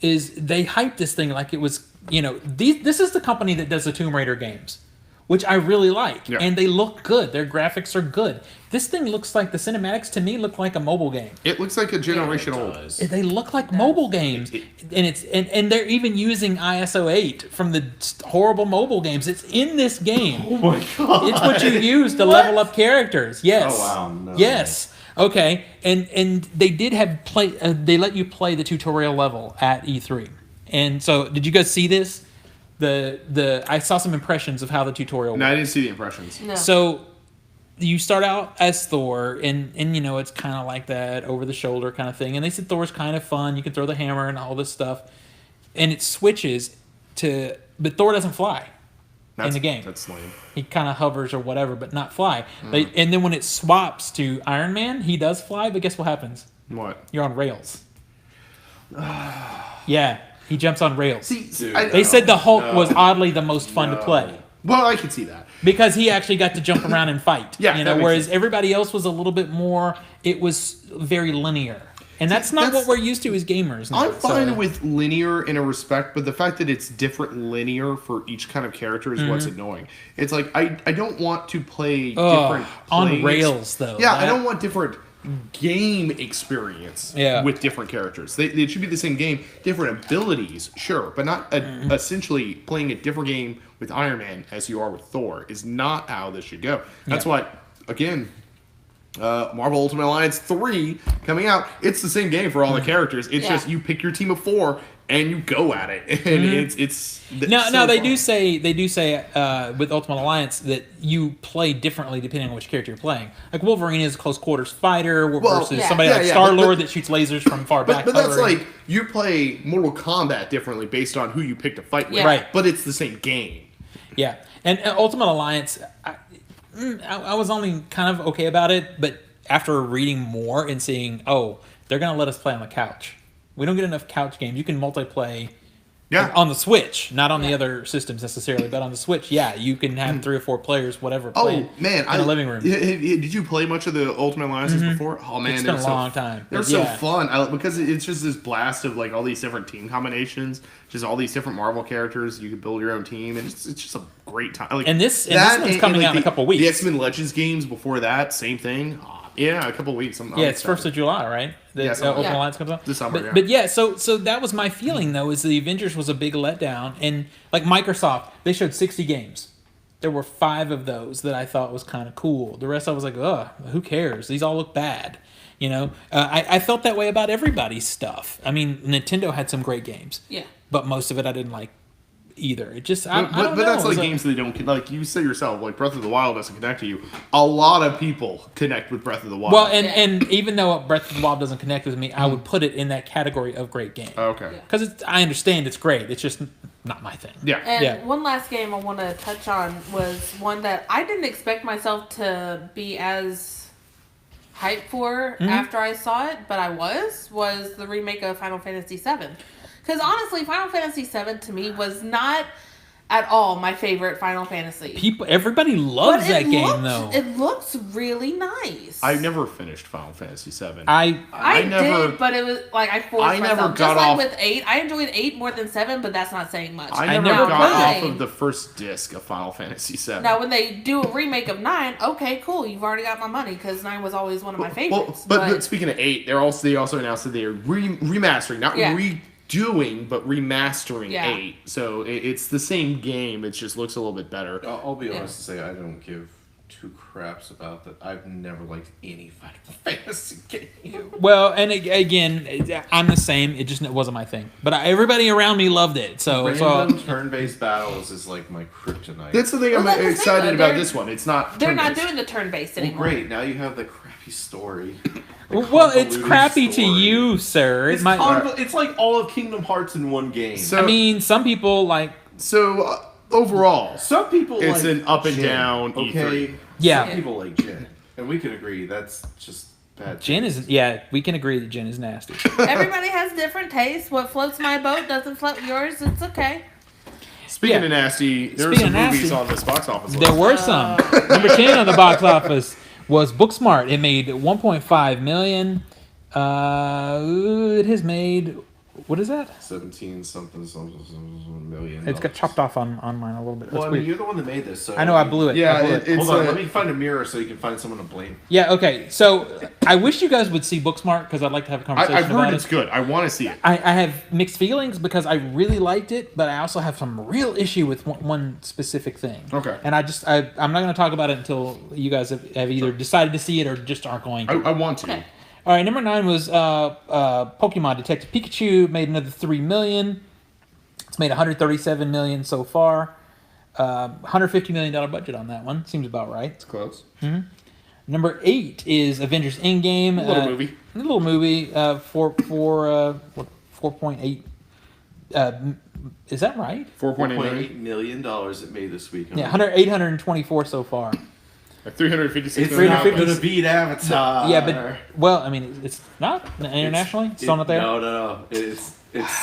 is they hyped this thing like it was this is the company that does the Tomb Raider games, which I really like, Yeah. and they look good. Their graphics are good. This thing looks like the cinematics to me look like a mobile game. It looks like a generation It old. does. They look like mobile games, and it's and they're even using ISO 8 from the horrible mobile games. It's in this game. Oh my god! It's what you use to level up characters. Yes. Oh, wow, no. Yes. Okay. And they did have they let you play the tutorial level at E3. And so, did you guys see this? I saw some impressions of how the tutorial No, worked. I didn't see the impressions. No. So you start out as Thor, and it's kind of like that over the shoulder kind of thing. And they said Thor's kind of fun. You can throw the hammer and all this stuff, and it switches to, but Thor doesn't fly in the game. That's lame. He kind of hovers or whatever, but not fly. And then when it swaps to Iron Man, he does fly. But guess what happens? What? You're on rails. Yeah, he jumps on rails. See, They said the Hulk was oddly the most fun to play. well, I can see that. Because he actually got to jump around and fight. Yeah, that makes whereas sense. everybody else was a little bit more, it was very linear. And that's not that's- what we're used to as gamers. now, I'm fine so- with linear in a respect, but the fact that it's different linear for each kind of character is what's annoying. It's like I don't want to play different on planes. rails, though. Yeah, I That- don't want different game experience Yeah. with different characters. It should be the same game, different abilities, sure, but not essentially playing a different game with Iron Man as you are with Thor is not how this should go. That's why, again, Marvel Ultimate Alliance 3 coming out, it's the same game for all the characters. It's just you pick your team of 4 and you go at it, and it's No, they do say with Ultimate Alliance that you play differently depending on which character you're playing. Like Wolverine is a close quarters fighter versus somebody like Star Lord that shoots lasers from far back. But that's like you play Mortal Kombat differently based on who you pick to fight with. Yeah. Right. But it's the same game. Yeah, and Ultimate Alliance, I was only kind of okay about it, but after reading more and seeing, they're gonna let us play on the couch. We don't get enough couch games. You can multiplayer on the Switch, not on the other systems necessarily, but on the Switch, you can have 3 or 4 players, whatever, playing in a living room. Did you play much of the Ultimate Alliances before? Oh man, It's been a long time. They're so fun because it's just this blast of like all these different team combinations, just all these different Marvel characters. You can build your own team, and it's just a great time. Like, and this one's coming out in a couple weeks. The X-Men Legends games before that, same thing. Yeah, a couple weeks. It's 1st of July, right? The Ultimate Alliance comes out this summer. But so that was my feeling though, is the Avengers was a big letdown, and like Microsoft, they showed 60 games. There were 5 of those that I thought was kind of cool. The rest I was like, who cares? These all look bad. You know, I felt that way about everybody's stuff. I mean, Nintendo had some great games. Yeah. But most of it I didn't like either. It just I don't but know. that's like games that they don't, like you say yourself, like Breath of the Wild doesn't connect to you. A lot of people connect with Breath of the Wild. Well, and even though Breath of the Wild doesn't connect with me, I would put it in that category of great game. Okay. Because I understand it's great. It's just not my thing. Yeah. And one last game I want to touch on was one that I didn't expect myself to be as hyped for after I saw it, but I was the remake of Final Fantasy VII. Because honestly, Final Fantasy VII to me was not at all my favorite Final Fantasy. Everybody loves that game, though. It looks really nice. I never finished Final Fantasy VII. I never did, but it was like I forced myself. never got Just like off. with 8, I enjoyed 8 more than 7, but that's not saying much. I never got off of the first disc of Final Fantasy VII. Now, when they do a remake of 9, okay, cool. You've already got my money because 9 was always one of my favorites. But speaking of 8, they also announced that they're remastering, not redoing, but remastering 8. So it's the same game. It just looks a little bit better. I'll be honest and say I don't give 2 craps about that. I've never liked any Final Fantasy game. Well, and again, I'm the same. It wasn't my thing. But everybody around me loved it. So Random turn-based battles is like my kryptonite. That's the thing I'm excited about this one. It's not They're not turn-based. doing the turn-based Well, anymore. great. Now you have the crappy story. Well, it's crappy to you, sir. It's like all of Kingdom Hearts in one game. So, I mean, some people like. So overall, some people it's like an up and Jin, down okay? E3. Yeah. Some people like Jin, and we can agree that's just bad. Jin is we can agree that Jin is nasty. Everybody has different tastes. What floats my boat doesn't float yours. It's okay. Speaking of nasty, there were some movies on this box office list. There were some. Number 10 on the box office was Booksmart. It made $1.5 million. It has made, what is that? 17 something million. It's got chopped off on mine a little bit. Well, That's I mean, weird. you're the one that made this. So I know I blew it. Yeah, I blew it. it's hold on. Let me find a mirror so you can find someone to blame. Yeah, okay. So I wish you guys would see Booksmart because I'd like to have a conversation I've about heard it. it's good. I want to see it. I have mixed feelings because I really liked it, but I also have some real issue with one specific thing. Okay. And I'm not going to talk about it until you guys have either decided to see it or just aren't going to. I want to. Okay. All right, number 9 was Pokemon Detective Pikachu. Made another $3 million. It's made $137 million so far. $150 million budget on that one. Seems about right. It's close. Number 8 is Avengers Endgame. Little movie. A little movie. 4.8. Is that right? $4.8 million it made this week. Yeah, 824 so far. Like 356 It's million. not going to beat Avatar. Yeah, but well, I mean, it's not internationally. It's still not there. No. It's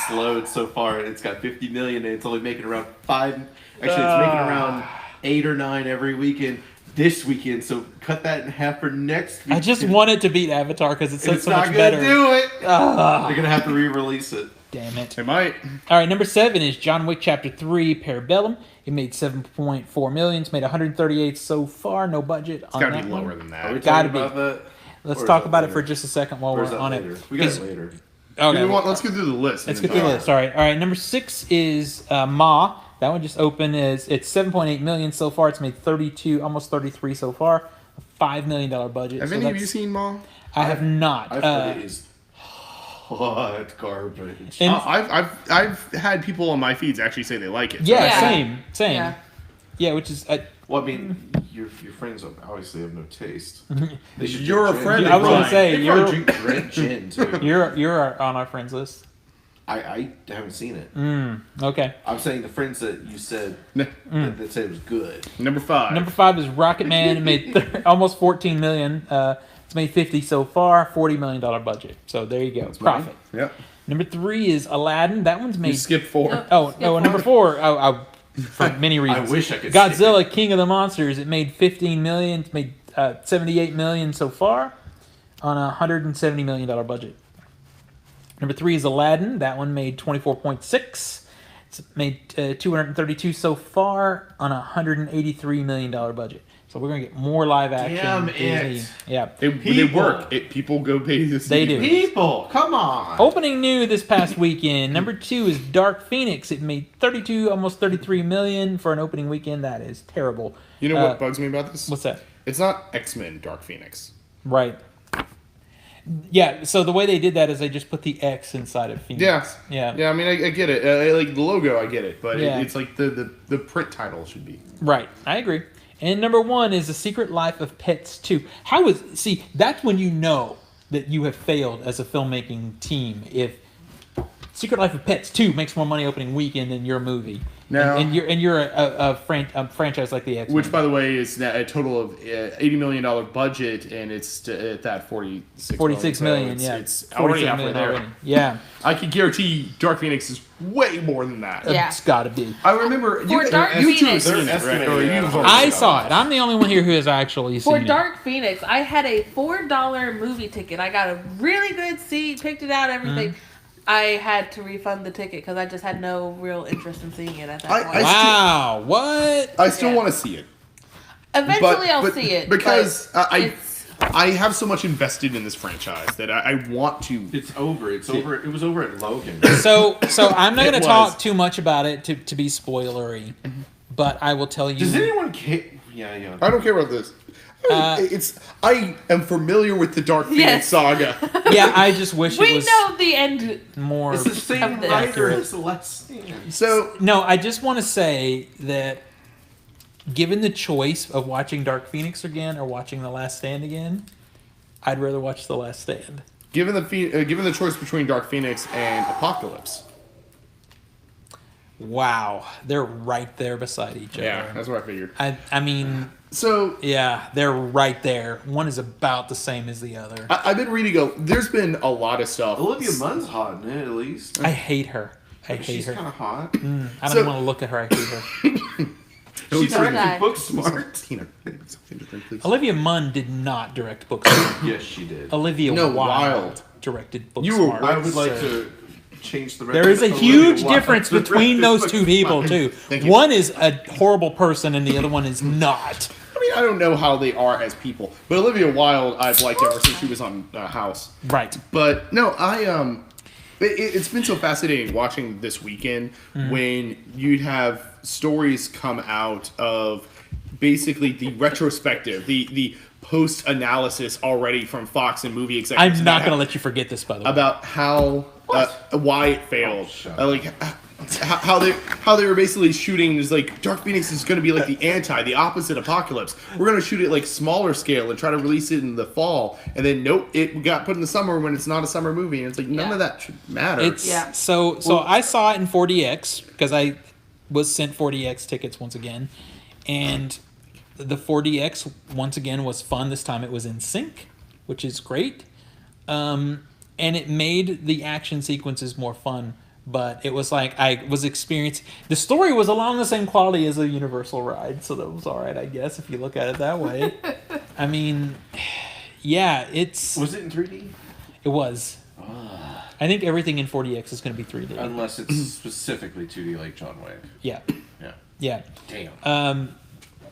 slowed so far. It's got 50 million, and it's only making around 5. Actually, it's making around 8 or 9 every weekend. This weekend, so cut that in half for next week. I just want it to beat Avatar because it's so much not better. gonna do it. They're gonna have to re-release it. Damn it. It might. All right, number 7 is John Wick Chapter 3 Parabellum. It made $7.4 million. It's made $138 so far. No budget on It's got that to be one. lower than Are we that. Gotta talking be. about that? Let's Or is talk that about it later? for just a second while Or we're is that on later? it. We got Is- it later. Okay. Let's go through the list. Let's and get then through the talk. list. All right. Number 6 is Ma. That one just opened. It's 7.8 million so far. It's made 32, almost 33 so far. A $5 million budget. Have So any of that's- you seen Mom? I have not. I've heard it is hot garbage. And- I've had people on my feeds actually say they like it. yeah, Yeah. same. Yeah. Yeah, which is Well, I mean, your friends obviously have no taste. They should You're drink a gin. friend I was gonna Brian. say They you're probably drink gin too. you're on our friends list. I haven't seen it. Okay. I'm saying the friends that you said that said it was good. Number 5. Number 5 is Rocket Man. It made almost 14 million. It's made 50 so far. $40 million budget. So there you go. Profit. Yep. Number 3 is Aladdin. That one's You made. skip 4. Oh Skip no, forward. number 4. For many reasons. wish I could Godzilla, King of the Monsters. It made 15 million. It's made 78 million so far on a $170 million budget. Number 3 is Aladdin. That one made 24.6. It's made 232 so far on a $183 million budget. So we're gonna get more live action. Damn Disney. it. Yeah. They People. work. People go pay to see They do. them. People, come on. Opening new this past weekend. Number 2 is Dark Phoenix. It made 32, almost 33 million for an opening weekend. That is terrible. You know what bugs me about this? What's that? It's not X-Men Dark Phoenix. Right. Yeah. So the way they did that is they just put the X inside of Phoenix. Yeah. Yeah. Yeah, I mean, I get it. Like the logo, I get it, but Yeah. it's like the print title should be. Right. I agree. And number 1 is The Secret Life of Pets 2. See, that's when you know that you have failed as a filmmaking team if Secret Life of Pets 2 makes more money opening weekend than your movie. No. And you're a franchise like the X-Men. Which, by the way, is a total of $80 million budget, and it's at that 46 million, so yeah. it's already 46 halfway million there. already. Yeah. I can guarantee Dark Phoenix is way more than that. Yeah. It's got to be. I remember For Dark you two have Phoenix. seen it, They're right? estimating Or it at you've 100. I saw it. I'm the only one here who has actually seen For it. Dark Phoenix, I had a $4 movie ticket. I got a really good seat, picked it out, everything. I had to refund the ticket because I just had no real interest in seeing it at that I- point. I- Wow. What? I still Yeah. want to see it. Eventually, I'll see it because but I have so much invested in this franchise that I want to. It's over. It's over. It was over at Logan. So I'm not It going to was. talk too much about it to be spoilery, but I will tell you. Does anyone care? Yeah. I don't care about this. I am familiar with the Dark Phoenix Yes. saga. Yeah, I just wish it we was know the end. more. It's the same Of the writer accurate. as The Last Stand. So No, I just want to say that given the choice of watching Dark Phoenix again or watching The Last Stand again, I'd rather watch The Last Stand. given the choice between Dark Phoenix and Apocalypse, Wow, they're right there beside each other. yeah, that's what I figured. I mean, So yeah, they're right there. One is about the same as the other. I've been reading. There's been a lot of stuff. Olivia Munn's hot in it, at least. I hate her. I hate She's her. kind of hot. I don't So- even want to look at her. I hate her. She's Poor not guy. even book smart. Tina, something to drink, please. Olivia Munn did not direct Booksmart. Yes, she did. Olivia No, Wilde Wilde. directed You were- Booksmart. I would like so- to change the record. There is a Olivia huge Wilde difference directed between those two people, Booksmart. too. Thank you. One is a horrible person and the other one is not. I mean, I don't know how they are as people, but Olivia Wilde, I've liked ever since she was on House. Right. But no, it's been so fascinating watching this weekend when you'd have stories come out of basically the retrospective, the post analysis already from Fox and movie executives. I'm not going to let you forget this, by the way. about how why it failed, Oh, shut like how they were basically shooting is like Dark Phoenix is going to be like the opposite Apocalypse. We're going to shoot it like smaller scale and try to release it in the fall, and then nope, it got put in the summer when it's not a summer movie, and it's like none Yeah. of that should matter. It's Yeah. so I saw it in 4DX because I was sent 4DX tickets once again, and the 4DX once again was fun. This time it was in sync, which is great, and it made the action sequences more fun. But it was like I was experiencing. The story was along the same quality as a Universal ride, so that was all right, I guess, if you look at it that way. I mean, yeah, Was it in 3D? it was. I think everything in 4DX is going to be 3D. Unless it's specifically 2D like John Wick. Yeah, Yeah. yeah. Damn.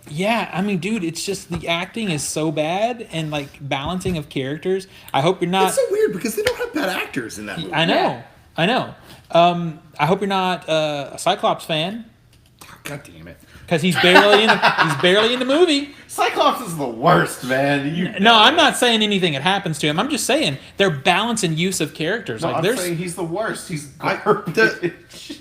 Yeah, I mean, dude, it's just the acting is so bad and like balancing of characters. I hope you're not. It's so weird because they don't have bad actors in that movie. I know, Yeah. I know. I hope you're not a Cyclops fan God damn it. because he's barely in the movie. Cyclops is the worst, man. No, I'm not saying anything that happens to him. I'm just saying they're balancing use of characters. No, like I'm there's saying he's the worst. He's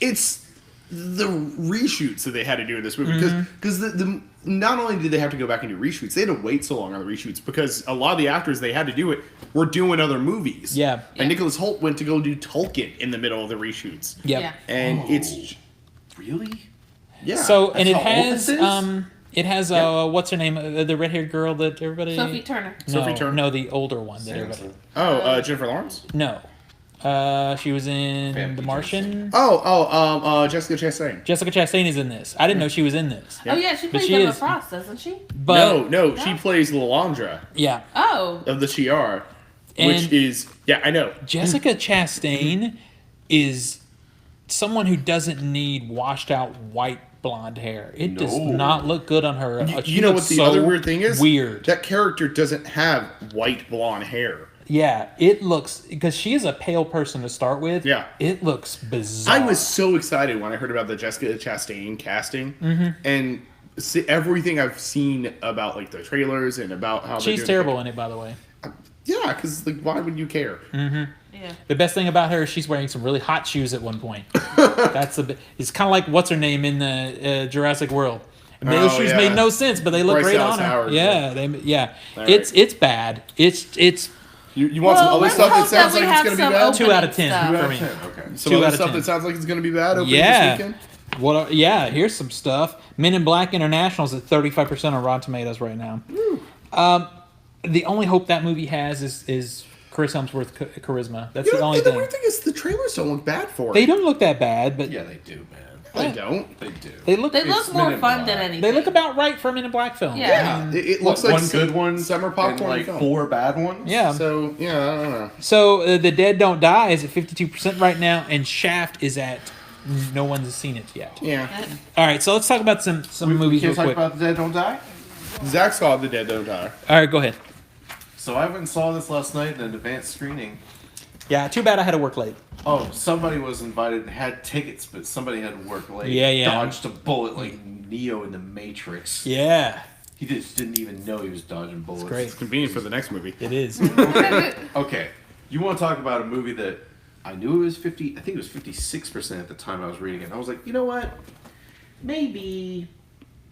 It's the reshoots that they had to do in this movie Mm-hmm. because the not only did they have to go back and do reshoots, they had to wait so long on the reshoots because a lot of the actors they had to do it were doing other movies. Yeah. And Nicholas Hoult went to go do Tolkien in the middle of the reshoots. Yep. Yeah. And it's really. yeah. So and That's how old it has what's her name, the red-haired girl that everybody Sophie Turner. No, Sophie Turner? no, the older one that everybody. Jennifer Lawrence. No, she was in Family The Martian. Jessica Chastain. Jessica Chastain is in this. I didn't know she was in this. Oh yeah, she But plays she Emma is. Frost, doesn't she? But No, she plays Lilandra yeah, Oh. of the Shi'ar, And- which is I know. Jessica Chastain is someone who doesn't need washed out white blonde hair. It does No. not look good on her. She You know looks what the so other weird thing is? Weird. That character doesn't have white blonde hair. Yeah, it looks because she is a pale person to start with. Yeah. It looks bizarre. I was so excited when I heard about the Jessica Chastain casting, and everything I've seen about like the trailers and about how She's terrible in it, by the way. Yeah, because like, why would you care? Yeah. The best thing about her is she's wearing some really hot shoes at one point. That's it's kind of like what's her name in the Jurassic World. And those shoes yeah. made no sense, but they look Bryce great Dallas on her. Howard, Yeah. All It's bad. It's You want some Well, other let's stuff that hope sounds that we like it's have going to be some bad? 2 out of 10 stuff. for me. Okay. Some 2 other out of stuff 10. that sounds like it's going to be bad opening Yeah. this weekend? What? Yeah. Here's some stuff. Men in Black International's at 35% on Rotten Tomatoes right now. The only hope that movie has is Chris Hemsworth charisma. That's the only and the thing. weird thing is the trailers don't look bad for They it. don't look that bad, but Yeah, they do, man. They don't. They do. they look They It's look more Men in fun Black. than anything. they look about right for a Men in Black film. Yeah. Yeah, it looks like one good one, summer and popcorn like film. 4 bad ones. Yeah. So yeah, I don't know. So The Dead Don't Die is at 52% right now, and Shaft is at no one's seen it yet. Yeah, All right, so let's talk about some We movies real can't talk quick. about The Dead Don't Die. Zach saw The Dead Don't Die. All right, go ahead. So I went and saw this last night in an advanced screening. Yeah, too bad I had to work late. Oh, somebody was invited and had tickets, but somebody had to work late. Yeah. Dodged a bullet like Neo in the Matrix. Yeah, He just didn't even know he was dodging bullets. great. It's convenient for the next movie. It is. Okay, you want to talk about a movie that I knew it was 50. I think it was 56% at the time I was reading it. And I was like, you know what? Maybe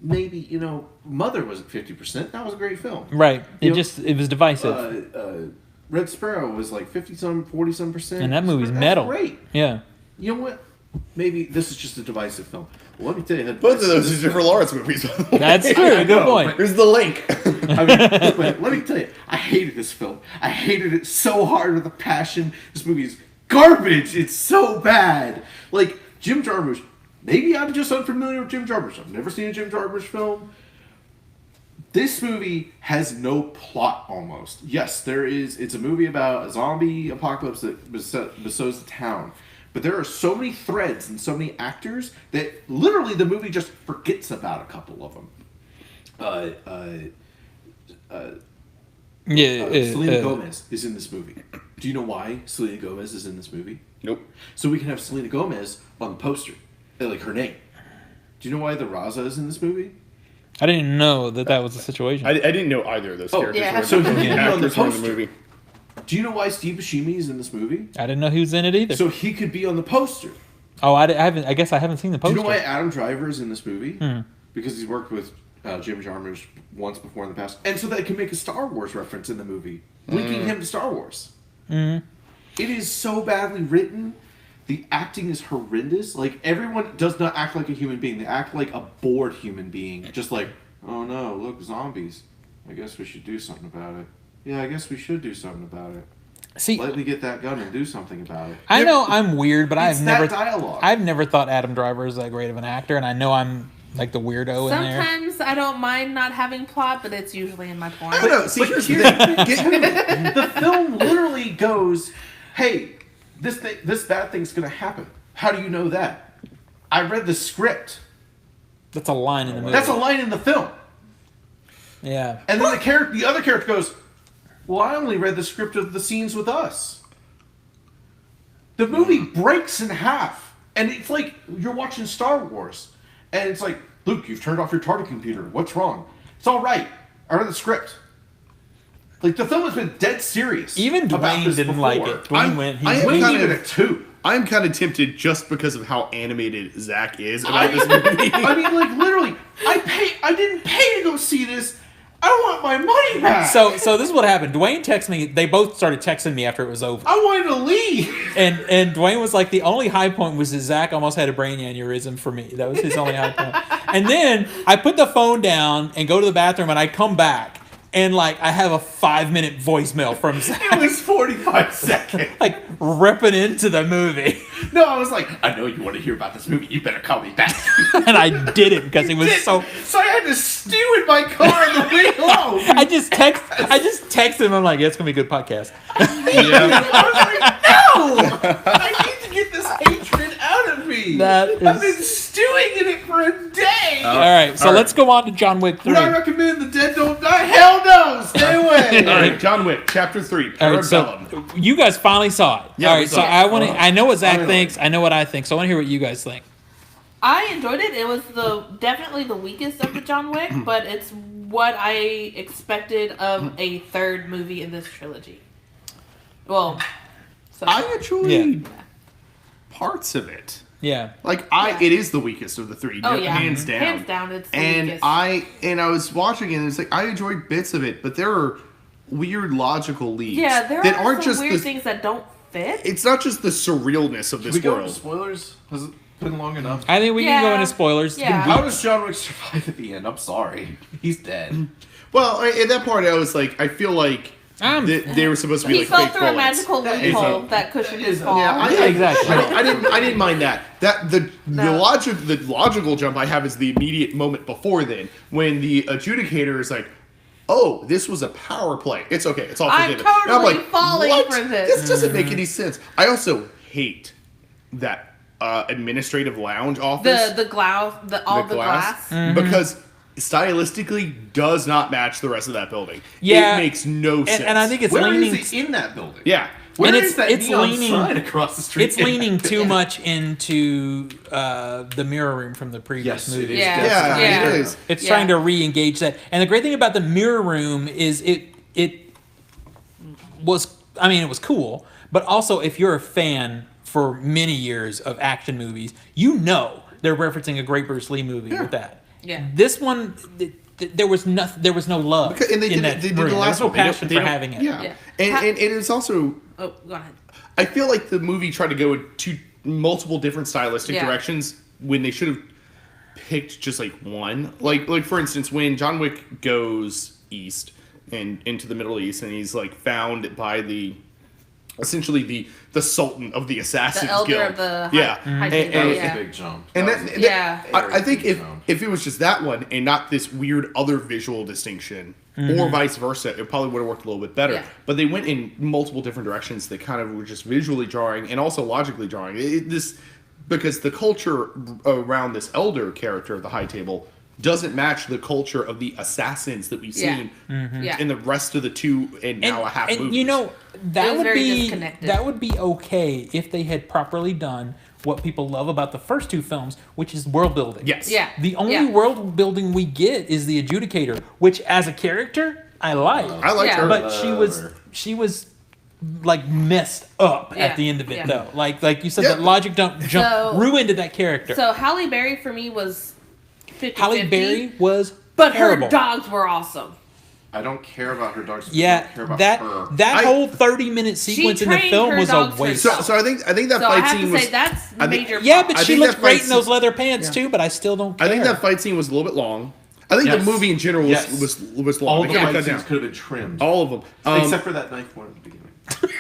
Mother was at 50%. That was a great film. Right. You know, It was divisive. Red Sparrow was like 50-some, 40-some percent. And that movie's That's metal. Great. Yeah. You know what? Maybe this is just a divisive film. Well, let me tell you. Both of those are Jennifer Lawrence movies. by the way. That's true. I Good know, point. There's the link. I mean, but let me tell you, I hated this film. I hated it so hard with a passion. This movie is garbage. It's so bad. Like, Jim Jarmusch, maybe I'm just unfamiliar with Jim Jarmusch. I've never seen a Jim Jarmusch film. This movie has no plot almost. Yes, it's a movie about a zombie apocalypse that bestows the town. But there are so many threads and so many actors that literally the movie just forgets about a couple of them. Selena Gomez is in this movie. Do you know why Selena Gomez is in this movie? Nope. So we can have Selena Gomez on the poster, like her name. Do you know why the Raza is in this movie? I didn't know that was the situation. I didn't know either of those characters. yeah. were So the he can be on the actors were in the poster. movie. Do you know why Steve Buscemi is in this movie? I didn't know he was in it either. So he could be on the poster. Oh, I haven't. I guess I haven't seen the Do poster. you know why Adam Driver is in this movie? Because he's worked with Jim Jarmusch once before in the past, and so they can make a Star Wars reference in the movie, linking him to Star Wars. It is so badly written. The acting is horrendous. Like, everyone does not act like a human being. They act like a bored human being. Just like, oh no, look, zombies. I guess we should do something about it. Yeah, I guess we should do something about it. See, Lightly get that gun and do something about it. I know I'm weird, but It's I've that never dialogue. I've never thought Adam Driver is that great of an actor, and I know I'm like the weirdo in there. Sometimes I don't mind not having plot, but it's usually in my porn. I don't know. See, But here's the here's thing. the film literally goes, "Hey, this bad thing's gonna happen. How do you know that? I read the script. That's a line in the movie. That's a line in the film. Yeah. And then the other character goes, well, I only read the script of the scenes with us. The movie breaks in half. And it's like you're watching Star Wars. And it's like, Luke, you've turned off your target computer. What's wrong? It's all right. I read the script. Like, the film has been dead serious. Even about Dwayne this didn't before. like it. Dwayne went. I am Dwayne kind gave of- it a 2. I'm kind of tempted just because of how animated Zach is about this movie. I mean, like, literally, I didn't pay to go see this. I want my money back. So this is what happened. Dwayne texted me. They both started texting me after it was over. I wanted to leave. And Dwayne was like, the only high point was that Zach almost had a brain aneurysm for me. That was his only high point. And then I put the phone down and go to the bathroom, and I come back, and like I have a 5-minute voicemail from Zach, It was 45 seconds. like ripping into the movie. No, I was like, I know you want to hear about this movie. You better call me back. And I did it because it was so. So I had to stew in my car on the way home. I just texted him. I'm like, yeah, it's gonna be a good podcast. Yeah. I was like, no! I need to get this hatred out of me. That I've been is. stewing in it for a day. All right, so All right. let's go on to John Wick 3. Would I recommend The Dead Don't Die? Hell no! Stay away! All right, John Wick, Chapter 3, All right, so Parabellum. you guys finally saw it. Yeah, All we right, saw so it. I want to. I know what Zach Finally. thinks. I know what I think. So I want to hear what you guys think. I enjoyed it. It was definitely the weakest of the John Wick, but it's what I expected of a third movie in this trilogy. Well, so I enjoyed Yeah. parts of it. Yeah. Like Yeah. it is the weakest of the three, oh yeah, hands down. hands down, it's the And weakest. I was watching it, and it's like I enjoyed bits of it, but there are weird logical leaps yeah, there that are aren't some just weird the, things that don't fit. It's not just the surrealness of Should this we go into world. spoilers? Has it been long enough? I think we can go Yeah. into spoilers. Yeah. How does John Wick survive at the end? I'm sorry. He's dead. Well, at that part, I was like, I feel like they were supposed to be He like fell fake through a bullets. magical That is loophole a- that cushioned that his is a- fall. Yeah, exactly. I didn't mind that. The No. logical jump I have is the immediate moment before then when the adjudicator is like, "Oh, this was a power play. It's okay. It's all I'm forgiven." And totally falling "What? for this." This doesn't make any sense. I also hate that administrative lounge office. The glass, the glass. Because stylistically does not match the rest of that building. Yeah. It makes no sense. And I think it's Where leaning. is it in that building? yeah. Where And is that it's neon leaning- sign across the street? It's leaning too much into the mirror room from the previous Yes, it movie. is. Yeah. Yeah, Yeah. it is. It's Yeah. trying to re-engage that. And the great thing about the mirror room is it was, I mean, it was cool, but also if you're a fan for many years of action movies, you know they're referencing a great Bruce Lee movie with that. Yeah. This one, there was no love Because, and they in did, that they did room. the last there was no one. They don't- passion they for don't- having it. Yeah. Yeah. And it's also, Oh, go ahead. I feel like the movie tried to go in multiple different stylistic Yeah. directions when they should have picked just like one. Like for instance, when John Wick goes east and into the Middle East, and he's like found by essentially the Sultan of the Assassins The elder Guild. of the yeah. high And- That was yeah. a big jump. And That was that, a Yeah. I think Very if it was just that one and not this weird other visual distinction, or vice versa, it probably would have worked a little bit better. Yeah. But they went in multiple different directions that kind of were just visually jarring and also logically jarring. Because the culture around this elder character of the High Table doesn't match the culture of the assassins that we've Yeah. seen Yeah. in the rest of the 2 and now a half and movies. you know It that was would very be disconnected. that would be okay if they had properly done what people love about the first 2 films, which is world building. Yes. Yeah. The only Yeah. world building we get is the adjudicator, which as a character I like, I liked Yeah. her. but Love she was like messed up Yeah. at the end of it Yeah. though. Like you said, Yeah. that logic don't jump So- ruined that character. So Halle Berry for me was 50-50. Halle Berry was but terrible. her dogs were awesome. I don't care about her dogs. I Yeah, don't care about that her. that I- whole 30-minute sequence in the trained film her was a dogs waste. herself. So I think that So I fight have scene to was say that's I think- major. Yeah, problem. but I she think looked that great fight in those scene- leather pants too. But I still don't care. I think that fight scene was a little bit long. I think Yes. the movie in general Yes. was long. All They the could've fight cut scenes down. could have been trimmed. All of them. Except for that knife one at the beginning.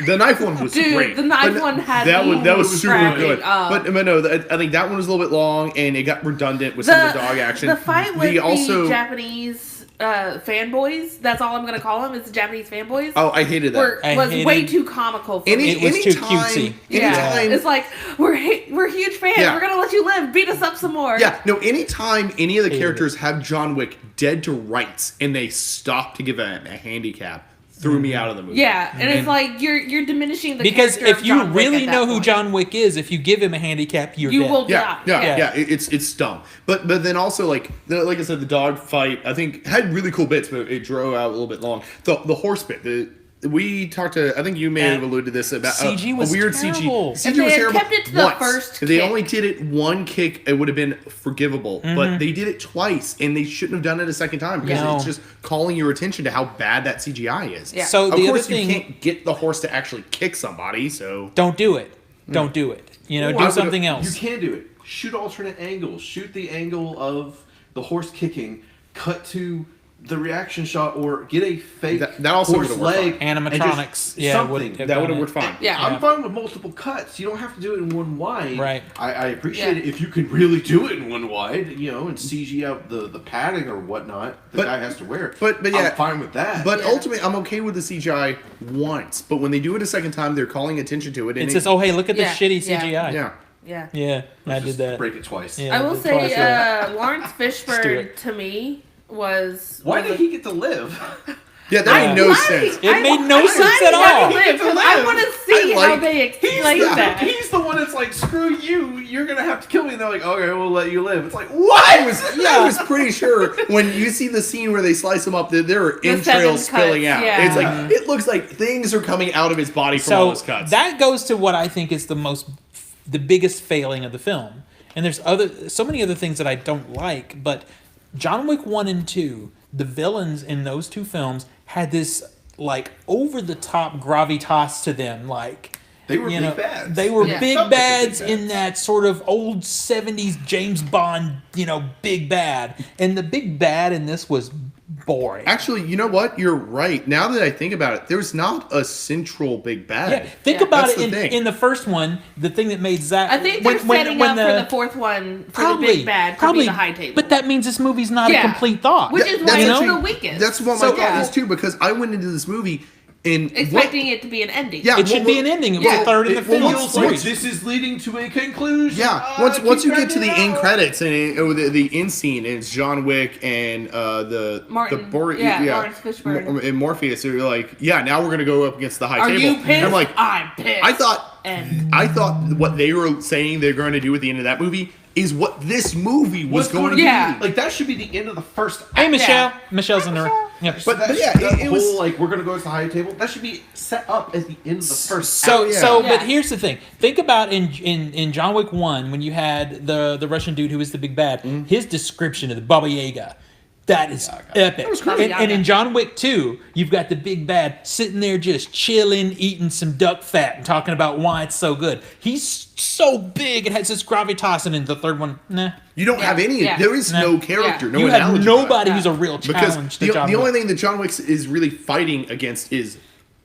The knife one was Dude, great. the knife But one had that me that was super cracking good. up. But no, I think that one was a little bit long and it got redundant with some of the dog action. The fight with also the Japanese fanboys. That's all I'm going to call them. It's the Japanese fanboys. Oh, I hated that. I Was hated- way too comical for me. It was too cutesy. Yeah, it's like we're huge fans. Yeah. We're gonna let you live. Beat us up some more. Yeah, no, anytime any of the Hated characters have John Wick dead to rights and they stop to give a handicap, threw me out of the movie. Yeah, and it's like you're diminishing the Because character if of you John Wick really at that know who point. John Wick is, if you give him a handicap, you're You dead. will Yeah, die. yeah. It's dumb. But then also like I said, the dog fight I think had really cool bits, but it drove out a little bit long. The horse bit. We talked to, I think you may have alluded to this about CG was a weird terrible. CG. If CG they was had terrible kept it to the once. first If they kick. only did it one kick, it would have been forgivable. Mm-hmm. But they did it twice, and they shouldn't have done it a second time because No. it's just calling your attention to how bad that CGI is. Yeah. So Of the other course, thing, you can't get the horse to actually kick somebody, so don't do it. Don't do it. You know, Or I do would- something else. You can do it. Shoot alternate angles. Shoot the angle of the horse kicking. Cut to the reaction shot, or get a fake That also horse would've worked leg. fine. and Animatronics, just yeah, something. would have that would done have worked it. fine. Yeah. I'm fine with multiple cuts. You don't have to do it in one wide. Right. I appreciate Yeah. it if you can really do it in one wide, and CG out the padding or whatnot the guy has to wear. but yeah, I'm fine with that. But Yeah. ultimately, I'm okay with the CGI once. But when they do it a second time, they're calling attention to it. And It says, "Oh, hey, look at Yeah, this shitty yeah. CGI." yeah. Yeah. Yeah, I did Just that. break it twice. Yeah. I will did say, twice, yeah. Lawrence Fishburne Stewart. to me was. Why was did he get to live? Yeah, that made no I'm sense. It made no I'm sense glad at he got all. to live, 'cause I want to see I how like- they explain that. He's the one that's like, screw you, you're gonna have to kill me. And they're like, okay, we'll let you live. It's like, what? I was pretty sure when you see the scene where they slice him up, there are The entrails seven spilling cuts, out. yeah. It's like it looks like things are coming out of his body from all So those cuts. that goes to what I think is the biggest failing of the film. And there's so many other things that I don't like, but John Wick 1 and 2, the villains in those two films had this like over the top gravitas to them, like They were you big know, bads. They were Yeah. big Felt like bads big in bads. that sort of old 70s James Bond, big bad. And the big bad in this was boring. Actually, you know what? You're right. Now that I think about it, there's not a central big bad. Yeah, think Yeah. about That's it the thing. in the first one. The thing that made Zach. I think they're setting up for the fourth one for the big bad to be the high table. But that means this movie's not a Yeah. complete thought. Which is why That's it's actually- the weakest. That's what my So- thought Yeah. is too, because I went into this movie and expecting it to be an ending. Yeah, It should be an ending. It was Yeah. a third in the It- well, film once- series. This is leading to a conclusion. Yeah, once you get to the end credits and the end scene, and it's John Wick and Martin. Lawrence Fishburne. and Morpheus. So you're like, yeah, now we're gonna go up against the high Are table. you pissed? And I'm like, I'm pissed. I thought And what they were saying they're going to do at the end of that movie is what this movie was going to Yeah. be. Like that should be the end of the first act. Hey, Michelle. Yeah. Michelle's in there. Yep. But yeah, that it whole was. like we're gonna go to the high table. That should be set up at the end of the first. So, act. yeah. so, Yeah. but here's the thing. Think about in John Wick 1 when you had the Russian dude who was the big bad. His description of the Baba Yaga, that is epic. Baba And in Yaga. John Wick 2, you've got the big bad sitting there just chilling, eating some duck fat and talking about why it's so good. He's so big, it has this gravitas, and in the third one, nah. You don't have any. Yeah. There is No. no character. Yeah. No You have analogy. nobody Yeah. who's a real Because challenge the to John only Wick. thing that John Wick is really fighting against is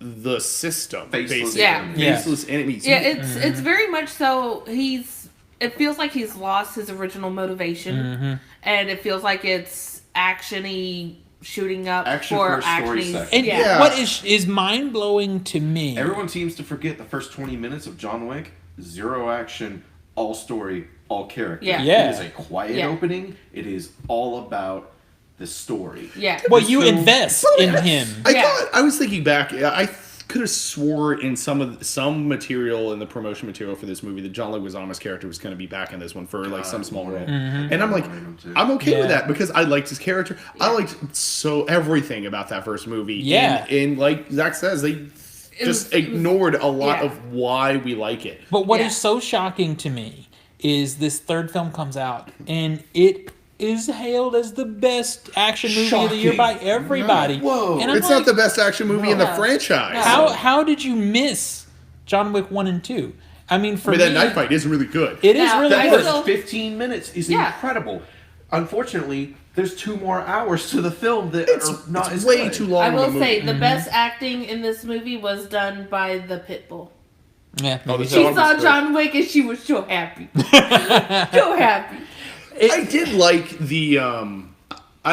the system, Faceless basically. enemies. Yeah. Faceless enemies. yeah, it's very much so. It feels like he's lost his original motivation, and it feels like it's actiony shooting up Action for first, story actiony. second. And Yeah. what is mind blowing to me? Everyone seems to forget the first 20 minutes of John Wick. Zero action, all story, all character. Yeah. Yeah. It is a quiet Yeah. opening. It is all about the story. Yeah. Well, This you film- invest in him. I was thinking back. I could have swore in some material in the promotion material for this movie that John Leguizamo's character was going to be back in this one for like some small role, and I'm like, I'm okay with Yeah. that because I liked his character. I liked everything about that first movie. Yeah. and like Zach says, they just ignored a lot yeah. of why we like it. But what is Yeah. so shocking to me is this third film comes out and it is hailed as the best action movie of the year by everybody. Whoa. And I'm It's like, not the best action movie in the No. franchise. how did you miss John Wick 1 and 2? I mean, for I mean, me, that knife fight is really good. it is Now, really That I good. still- first 15 minutes is Yeah. incredible. Unfortunately, there's 2 more hours to the film that It's, are not it's as way good. too long. I of a will movie. say the best acting in this movie was done by the Pitbull. Yeah, Oh, maybe the so. She dog saw was great. John Wick and she was so happy. So happy. I did like the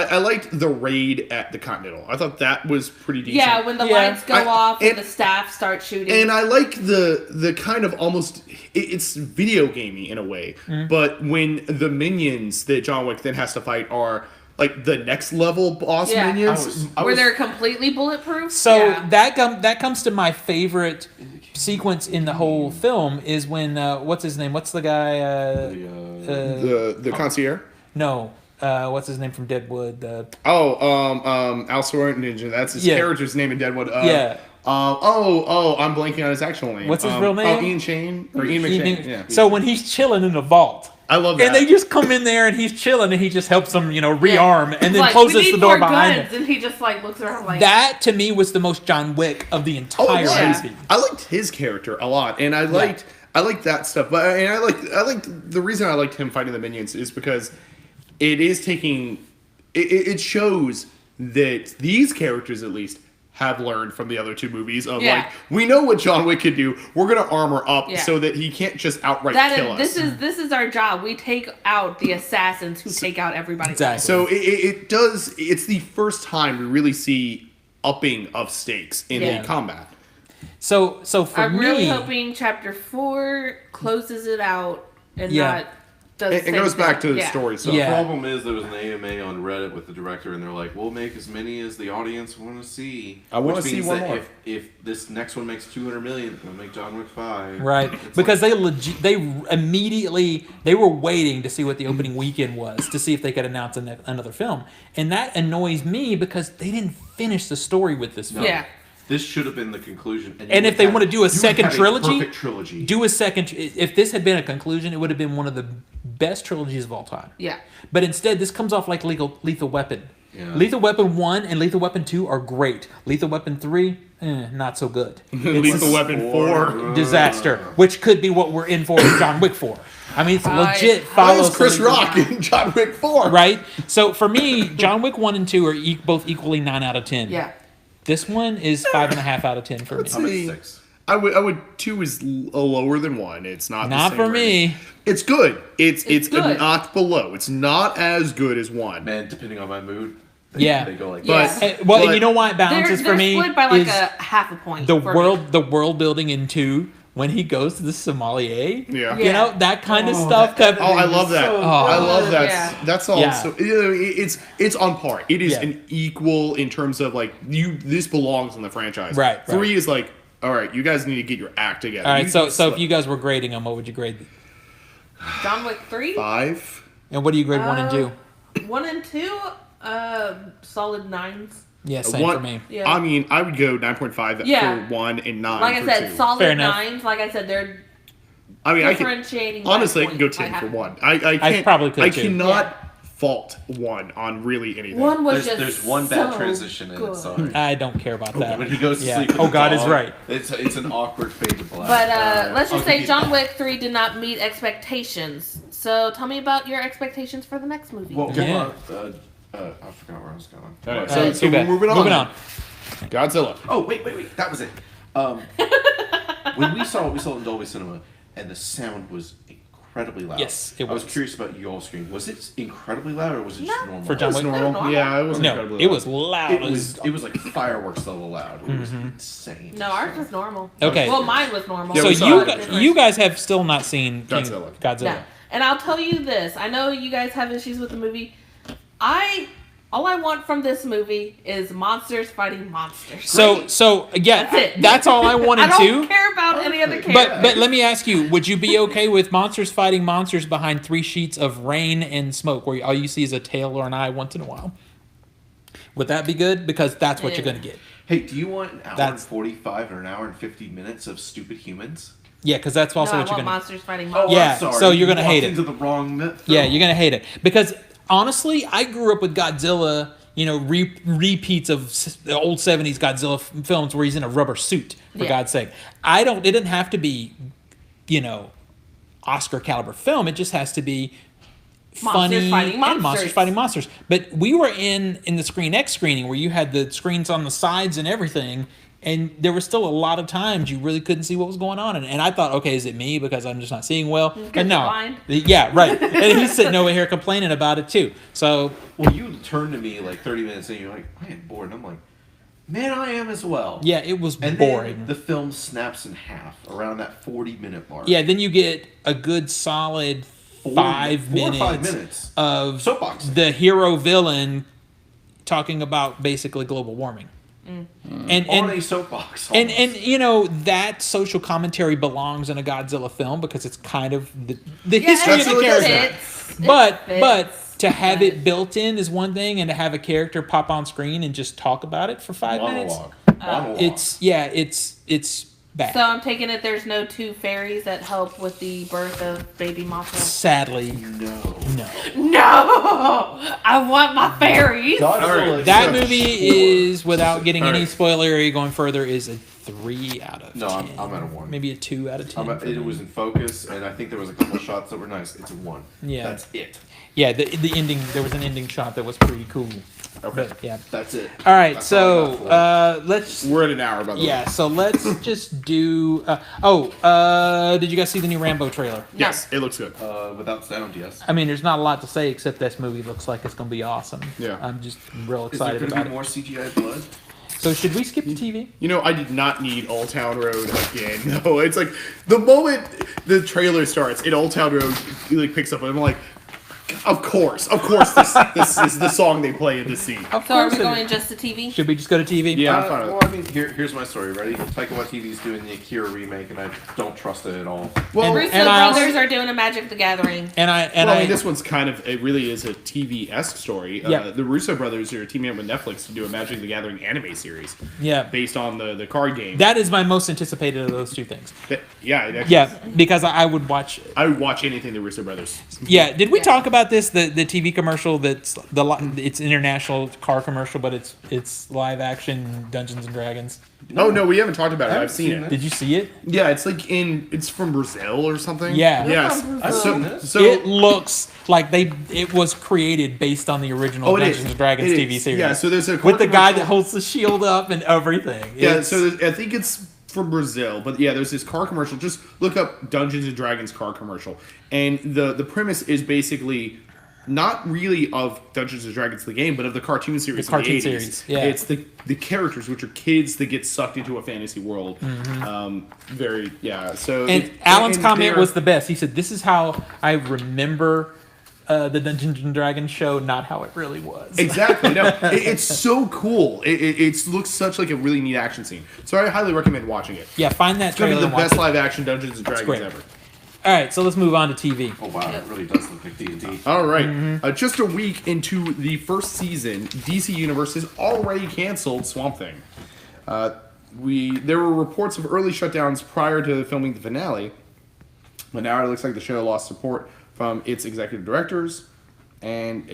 I liked the raid at the Continental. I thought that was pretty decent. Yeah, when the lights go off and the staff start shooting. And I like the kind of almost it's video gamey in a way. But when the minions that John Wick then has to fight are like the next level boss minions, where they're completely bulletproof. So that comes to my favorite sequence in the whole film is when what's his name? What's the guy? the concierge. No. What's his name from Deadwood? Al Ninja. That's his character's name in Deadwood. I'm blanking on his actual name. What's his real name? Ian Shane or Ian McShane. Yeah. So when he's chilling in the vault, I love that. And they just come in there and he's chilling and he just helps them, rearm and then like, closes the door behind him. And he just like looks around like that to me was the most John Wick of the entire movie. I liked his character a lot, and I liked that stuff. But I liked the reason I liked him fighting the minions is because it is taking it shows that these characters at least have learned from the other two movies of like, we know what John Wick can do. We're gonna armor up so that he can't just outright kill us. This is our job. We take out the assassins who take out everybody. Exactly. So it does. It's the first time we really see upping of stakes in the combat. So for I'm me, really hoping Chapter 4 closes it out and not. It goes back to the story. So the problem is there was an AMA on Reddit with the director, and they're like, "We'll make as many as the audience want to see." I want to see one more. If this next one makes 200 million, we'll make John Wick 5. Right, because they immediately were waiting to see what the opening weekend was to see if they could announce another film, and that annoys me because they didn't finish the story with this film. Yeah. This should have been the conclusion. And if they want to do a second trilogy, perfect trilogy, do a second. If this had been a conclusion, it would have been one of the best trilogies of all time. Yeah. But instead, this comes off like Lethal Weapon. Yeah. Lethal Weapon 1 and Lethal Weapon 2 are great. Lethal Weapon 3, not so good. Lethal Weapon 4. Disaster, which could be what we're in for with John Wick 4. I mean, it's legit follows Chris Rock in John Wick 4. Right? So for me, John Wick 1 and 2 are both equally 9 out of 10. Yeah. This one is 5.5 out of 10 for me. I'm at 6. I would 2 is lower than 1. It's not the same for rating. me. It's good. It's good. a notch below. It's not as good as 1. Man, depending on my mood, they go like Yeah. this. And you know why it balances They're for me? split by like is a half a point. the world building in 2 when he goes to the sommelier. Yeah. You know, that kind of stuff. I love that. I love that. Yeah. That's all. Yeah. So it's on par. It is an equal in terms of like this belongs in the franchise. Right. 3 is like, all right, you guys need to get your act together. All right. So if you guys were grading them, what would you grade? John Wick 3? 5. And what do you grade 1 and 2? 1 and 2, solid 9s. Yeah, same for me. Yeah. I mean, I would go 9.5 for 1 and 9 like for I said, 2. solid Fair enough. 9s. Like I said, they're I mean, differentiating. Honestly, I can go 10 for 1. I can't. I probably could I too. cannot fault 1 on really anything. 1 was There's one bad transition in it. Sorry. I don't care about that. When he goes to sleep with Oh, the God is dog, right. It's an awkward fade to black. But let's just say give you John that. Wick 3 did not meet expectations. So tell me about your expectations for the next movie. Well, Yeah. I forgot where I was going. All right, so Too bad. we're moving on. Moving on. Godzilla. Oh, wait. That was it. When we saw it in Dolby Cinema, and the sound was incredibly loud. Yes, it I was was. curious about your screen. Was it incredibly loud, or was it just normal? For John Wick? Normal. Yeah, it was No, incredibly it loud. was loud. It was like fireworks level loud. It was insane. No, ours was normal. Okay. Well, mine was normal. Yeah, So we saw it. you guys have still not seen Godzilla. Godzilla. Yeah. And I'll tell you this. I know you guys have issues with the movie. All I want from this movie is monsters fighting monsters. So yeah, That's it. that's all I wanted I don't to. care about any other characters. But let me ask you: would you be okay with monsters fighting monsters behind 3 sheets of rain and smoke, where all you see is a tail or an eye once in a while? Would that be good? Because that's what you're going to get. Hey, do you want an hour That's- and 45 or an hour and 50 minutes of stupid humans? Yeah, because that's also no, what I you're want going to. monsters fighting Oh, monsters. Yeah, I'm sorry. so you're gonna You hate walked it. into the wrong film. Yeah, you're going to hate it because honestly, I grew up with Godzilla. Repeats of the old 70s Godzilla films where he's in a rubber suit, for God's sake. It didn't have to be, Oscar caliber film. It just has to be funny fighting and monsters monsters. fighting monsters. But we were in the Screen X screening where you had the screens on the sides and everything, And there was still a lot of times you really couldn't see what was going on. And I thought, okay, is it me because I'm just not seeing well? But no. Blind. Yeah, right. And he's sitting over here complaining about it too. So, Well, you turned to me like 30 minutes and you're like, I am bored. And I'm like, man, I am as well. yeah, it was And boring. then the film snaps in half around that 40-minute mark. Yeah, then you get a good solid 5 4 or minutes, 5 minutes of soapbox. the hero villain talking about basically global warming. And On a soapbox. and almost. you know that social commentary belongs in a Godzilla film because it's kind of the Yeah, history of it the character. fits. But It fits. to have it built in is one thing, and to have a character pop on screen and just talk about it for 5 minutes, Monologue. it's bad. So I'm taking it there's no 2 fairies that help with the birth of baby Mothra. Sadly, No. no. No, I want my fairies. Alright, That So- movie is, without getting any Alright. spoilery going further, is a 3 out of 10. No, I'm at a 1. Maybe a 2 out of 10. It was in focus, and I think there was a couple shots that were nice. It's a 1. Yeah. That's it. Yeah, the ending. There was an ending shot that was pretty cool. Okay. But, yeah. That's it. All right, That's all I so got for let's. We're at an hour, by the way. Yeah, so let's just do. Did you guys see the new Rambo trailer? Yes, it looks good. Without sound, yes. I mean, there's not a lot to say except this movie looks like it's going to be awesome. Yeah. I'm just real Is there excited going to about be it. more CGI blood? So should we skip the TV? You know, I did not need Old Town Road again. No, it's like the moment the trailer starts, and Old Town Road like picks up, and I'm like, of course, this is the song they play in the scene. Of So are course we it going is. just to TV? Should we just go to TV? Yeah, I'm fine with well, I mean, here's my story. Ready? Taika Waititi's doing the Akira remake, and I don't trust it at all. Well, And- Russo I also- brothers are doing a Magic the Gathering. And I I mean, this one's kind of, it really is a TV-esque story. Yeah. The Russo brothers are teaming up with Netflix to do a Magic the Gathering anime series yeah. based on the card game. That is my most anticipated of those two things. Yeah, it actually, Yeah, because I would watch. I would watch anything the Russo brothers. Yeah, did we Yeah. talk about this? The TV commercial that's it's international car commercial, but it's live action Dungeons and Dragons. Oh no, we haven't talked about it. I I've seen it. Did you see it? Yeah, it's like it's from Brazil or something. Yeah. Yes. I've So, seen this. so It looks like it was created based on the original Oh, it Dungeons is. and Dragons It TV is. series. Yeah, so there's a with the guy commercial- that holds the shield up and everything. Yeah, It's- so I think it's from Brazil, but yeah, there's this car commercial. Just look up Dungeons and Dragons car commercial, and the premise is basically not really of Dungeons and Dragons the game, but of the cartoon series. The cartoon in the 80s. series, yeah. It's the characters, which are kids that get sucked into a fantasy world. Very yeah. So and it- Alan's and comment they're- was the best. He said, "This is how I remember the Dungeons and Dragons show, not how it really was." Exactly. No, it's so cool. It looks such like a really neat action scene. So I highly recommend watching it. Yeah, find that It's gonna trailer be and the watch best it. live action Dungeons and Dragons great. ever. All right, so let's move on to TV. Oh wow, it really does look like D&D. All right. Mm-hmm. Just a week into the first season, DC Universe has already canceled Swamp Thing. There were reports of early shutdowns prior to filming the finale, but now it looks like the show lost support from its executive directors, and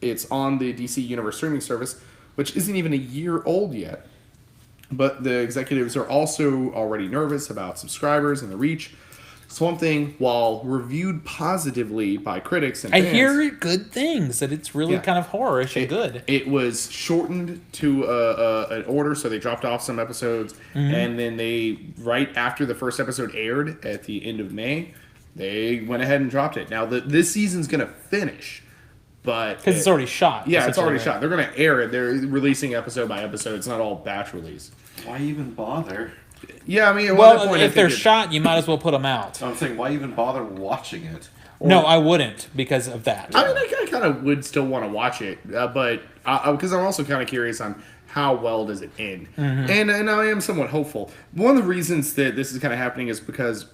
it's on the DC Universe streaming service, which isn't even a year old yet. But the executives are also already nervous about subscribers and the reach. Swamp Thing, while reviewed positively by critics and I fans, hear good things that it's really Yeah. kind of horrorish and good. It was shortened to an order, so they dropped off some episodes, Mm-hmm. and then they, right after the first episode aired at the end of May, they went ahead and dropped it. Now, this season's going to finish, but... Because it's already shot. Yeah, it's already essentially. shot. They're going to air it. They're releasing episode by episode. It's not all batch release. Why even bother? Yeah, I mean, at one Well, point, I if they're think shot, you might as well put them out. I'm saying, why even bother watching it? No, I wouldn't because of that. I mean, I kind of would still want to watch it, but because I'm also kind of curious on how well does it end, Mm-hmm. and I am somewhat hopeful. One of the reasons that this is kind of happening is because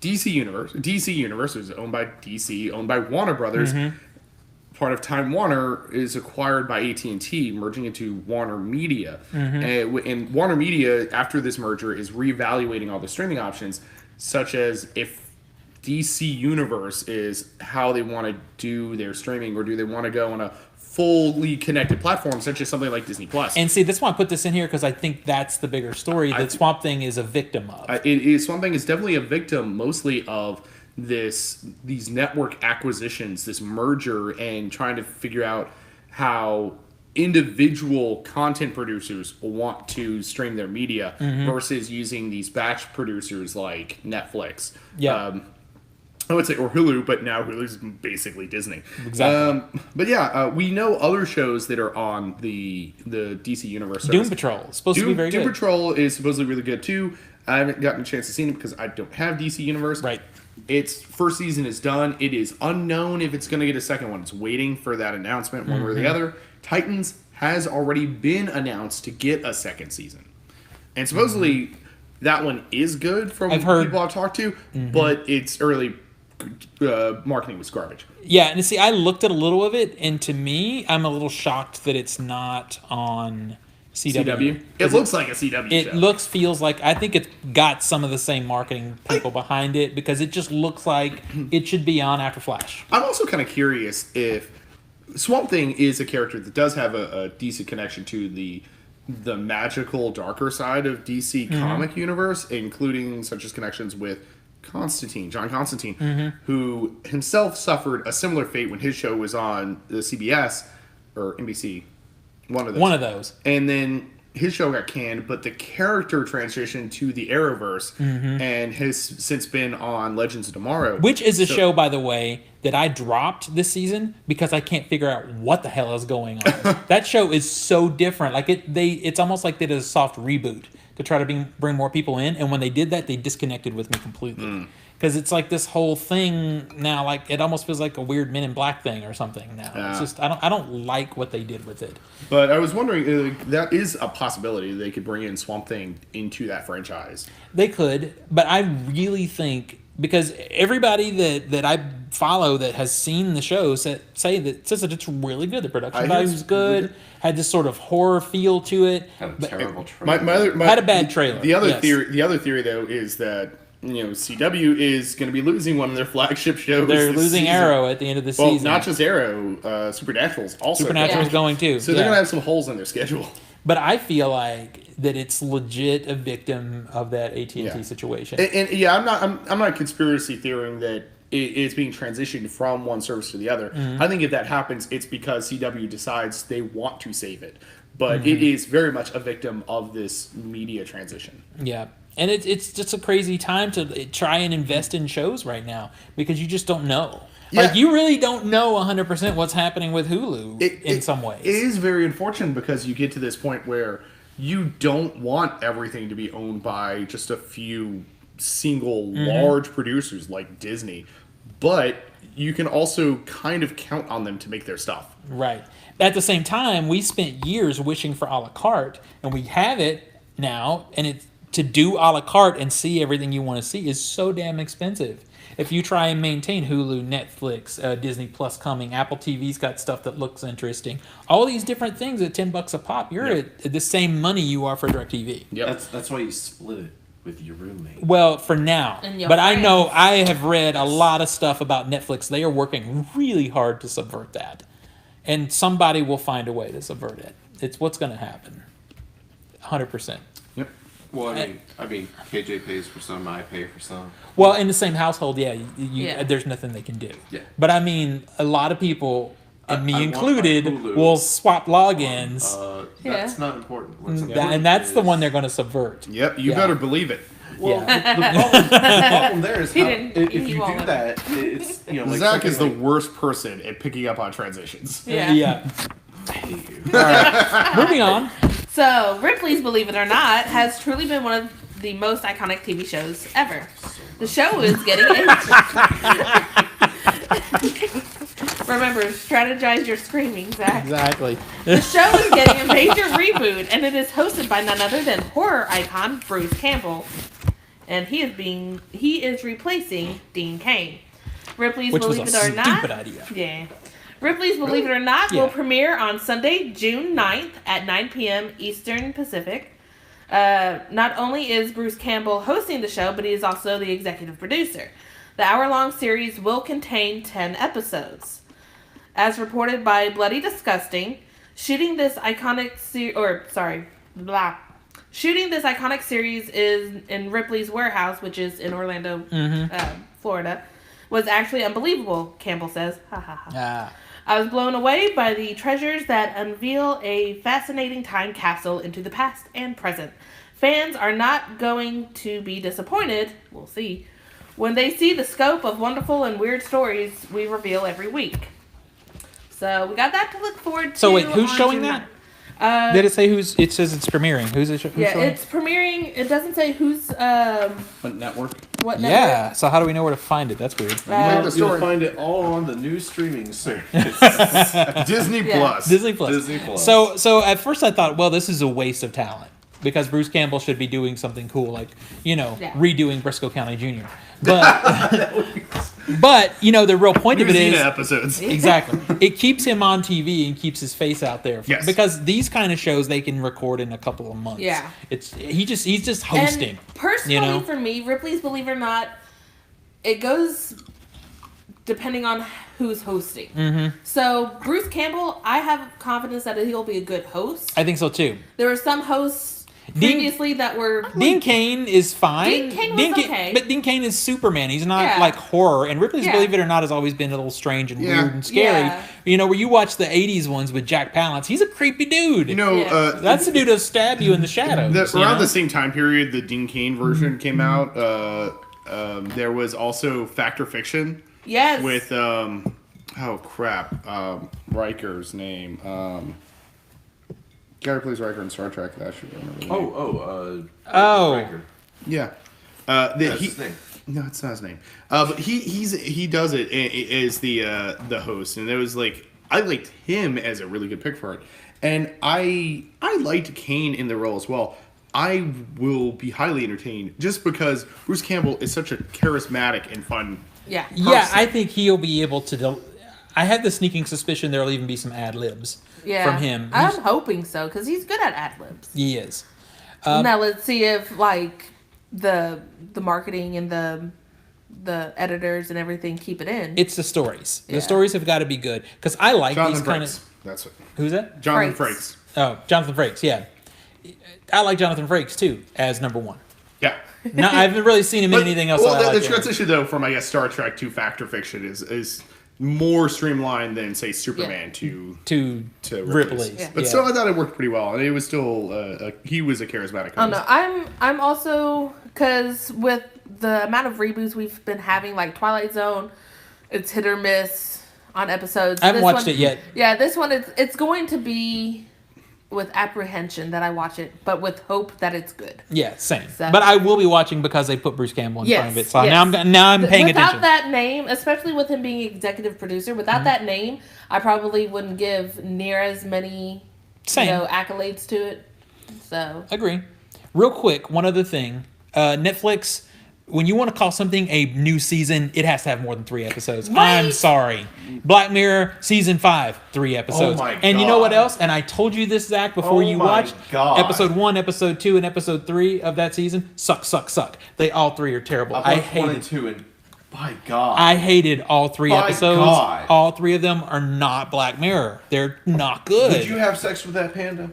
DC Universe is owned by DC, owned by Warner Brothers. Mm-hmm. Part of Time Warner is acquired by AT&T, merging into Warner Media. Mm-hmm. And Warner Media, after this merger, is reevaluating all the streaming options, such as if DC Universe is how they want to do their streaming, or do they want to go on a fully connected platform, such as something like Disney Plus. And see, that's why I put this in here because I think that's the bigger story that Swamp Thing is a victim of. Swamp Thing is definitely a victim, mostly of these network acquisitions, this merger, and trying to figure out how individual content producers want to stream their media versus using these batch producers like Netflix. Yeah. I would say, or Hulu, but now Hulu's basically Disney. Exactly. But yeah, we know other shows that are on the DC Universe. Doom Patrol is supposed to be very Doom good. Patrol is supposedly really good too. I haven't gotten a chance to see it because I don't have DC Universe. Right. Its first season is done. It is unknown if it's going to get a second one. It's waiting for that announcement one way or the other. Titans has already been announced to get a second season. And supposedly that one is good from people I've talked to, but its early marketing was garbage. Yeah, and see, I looked at a little of it, and to me, I'm a little shocked that it's not on CW. It looks like a CW show. Feels like, I think it's got some of the same marketing people behind it, because it just looks like it should be on after Flash. I'm also kind of curious if Swamp Thing is a character that does have a decent connection to the magical, darker side of DC comic universe, including such as connections with John Constantine, who himself suffered a similar fate when his show was on the CBS or NBC, one of those. And then his show got canned, but the character transitioned to the Arrowverse and has since been on Legends of Tomorrow. Which is a show, by the way, that I dropped this season because I can't figure out what the hell is going on. That show is so different. Like it's almost like they did a soft reboot to try to bring more people in, and when they did that, they disconnected with me completely. Because it's like this whole thing now, like it almost feels like a weird Men in Black thing or something now. It's just I don't like what they did with it. But I was wondering, that is a possibility they could bring in Swamp Thing into that franchise. They could, but I really think, because everybody that I follow that has seen the show says that it's really good. The production value was good. Had this sort of horror feel to it. Had a terrible trailer. Had a bad trailer. The other theory though is that CW is going to be losing one of their flagship shows. They're losing season. Arrow at the end of the season. Well, not just Arrow. Supernatural's also. Supernatural's going too. So they're going to have some holes in their schedule. But I feel like that it's legit a victim of that AT&T situation. And yeah, I'm not conspiracy theorying that it's being transitioned from one service to the other. I think if that happens, it's because CW decides they want to save it. But it is very much a victim of this media transition. Yeah. And it's just a crazy time to try and invest in shows right now because you just don't know. Yeah. Like, you really don't know 100% what's happening with Hulu in some ways. It is very unfortunate because you get to this point where you don't want everything to be owned by just a few single large producers like Disney. But you can also kind of count on them to make their stuff. Right. At the same time, we spent years wishing for a la carte, and we have it now, and to do a la carte and see everything you want to see is so damn expensive. If you try and maintain Hulu, Netflix, Disney Plus coming, Apple TV's got stuff that looks interesting. All these different things at $10 a pop, you're at the same money you are for DirecTV. Yep. That's why you split it with your roommate. Well, for now. But I know I have read a lot of stuff about Netflix. They are working really hard to subvert that. And somebody will find a way to subvert it. It's what's going to happen. 100%. Yep. Well, I mean, KJ pays for some, I pay for some. Well, in the same household, there's nothing they can do. Yeah. But I mean, a lot of people, and me included, will swap logins. That's not important. And that's the one they're going to subvert. Yep, you better believe it. Well, the problem there is if you do that, it's Zach is the worst person at picking up on transitions. Yeah. I hate you. All right. Moving on. So, Ripley's Believe It or Not has truly been one of the most iconic TV shows ever. The show is getting Remember, strategize your screaming, Zach. Exactly. The show is getting a major reboot, and it is hosted by none other than horror icon Bruce Campbell. And he is replacing Dean Cain. Ripley's Believe It or Not. Stupid idea. Yeah. Ripley's Believe It or Not will premiere on Sunday, June 9th at 9 p.m. Eastern Pacific. Not only is Bruce Campbell hosting the show, but he is also the executive producer. The hour-long series will contain 10 episodes. As reported by Bloody Disgusting, shooting this iconic series is in Ripley's warehouse, which is in Orlando, Florida, was actually unbelievable, Campbell says. Ha ha ha. I was blown away by the treasures that unveil a fascinating time capsule into the past and present. Fans are not going to be disappointed, we'll see, when they see the scope of wonderful and weird stories we reveal every week. So we got that to look forward to. So wait, who's on showing June that? 9th. Did it say who's? It says it's premiering. Who's showing? It's premiering. It doesn't say who's What network? what network. Yeah. So how do we know where to find it? That's weird. You'll find it all on the new streaming service. Disney Yeah. Plus. Disney Plus. Disney Plus. So at first I thought, well, this is a waste of talent because Bruce Campbell should be doing something cool, like redoing Briscoe County Jr. But the real point of it New Xena is episodes. exactly it keeps him on TV and keeps his face out there. Yes. Because these kind of shows they can record in a couple of months. Yeah. He's just hosting. And personally, for me, Ripley's Believe It or Not, it goes depending on who's hosting. Mm-hmm. So Bruce Campbell, I have confidence that he'll be a good host. I think so too. There were some hosts previously that were Dean Cain is fine. Dean Cain was okay. But Dean Cain is Superman. He's not Yeah. like horror. And Ripley's Yeah. Believe It or Not has always been a little strange and Yeah. weird and scary. Yeah. Where you watch the 80s ones with Jack Palance, he's a creepy dude. Yeah. That's the dude that'll stab you in the shadows. Around the same time period, the Dean Cain version came out. There was also Fact or Fiction yes with Riker's name. Guy who plays Riker in Star Trek. I should remember. The name. Riker. Yeah. That's his name. No, it's not his name. But he does it as the host, and it was like I liked him as a really good pick for it, and I liked Kane in the role as well. I will be highly entertained just because Bruce Campbell is such a charismatic and fun. yeah I think he'll be able to. I have the sneaking suspicion there'll even be some ad libs from him. I'm hoping so because he's good at ad libs. He is. Now let's see if the marketing and the editors and everything keep it in. It's the stories. Yeah. The stories have got to be good because I like Jonathan these kind Frakes. of. That's it. Who's that? Jonathan Frakes. Frakes. Oh, Jonathan Frakes. Yeah, I like Jonathan Frakes too as number one. Yeah. No, I haven't really seen him in anything else. Well, that I the like transition though from I guess Star Trek to Fact or Fiction is more streamlined than say Superman to to Ripley's. Yeah. But still, I thought it worked pretty well, and it was still he was a charismatic host. Oh no, I'm also because with the amount of reboots we've been having, like Twilight Zone, it's hit or miss on episodes. I haven't This watched one- it yet. Yeah, this one it's going to be with apprehension that I watch it, but with hope that it's good. Yeah, same. So- But I will be watching because they put Bruce Campbell in front of it. So yes. now I'm paying Without attention. that name, especially with him being executive producer, without that name, I probably wouldn't give near as many Same. accolades to it. So Agree. Real quick, one other thing. Netflix, when you want to call something a new season, it has to have more than 3 episodes. Right. I'm sorry. Black Mirror, season 5, 3 episodes. Oh my And you know what God. else? And I told you this, Zach, before Oh you my watched God. episode 1, episode 2, and episode 3 of that season. Suck. They all 3 are terrible. I I've watched 1 and hated 2, and by God. I hated all 3 My episodes. God. All 3 of them are not Black Mirror. They're not good. Would you have sex with that panda?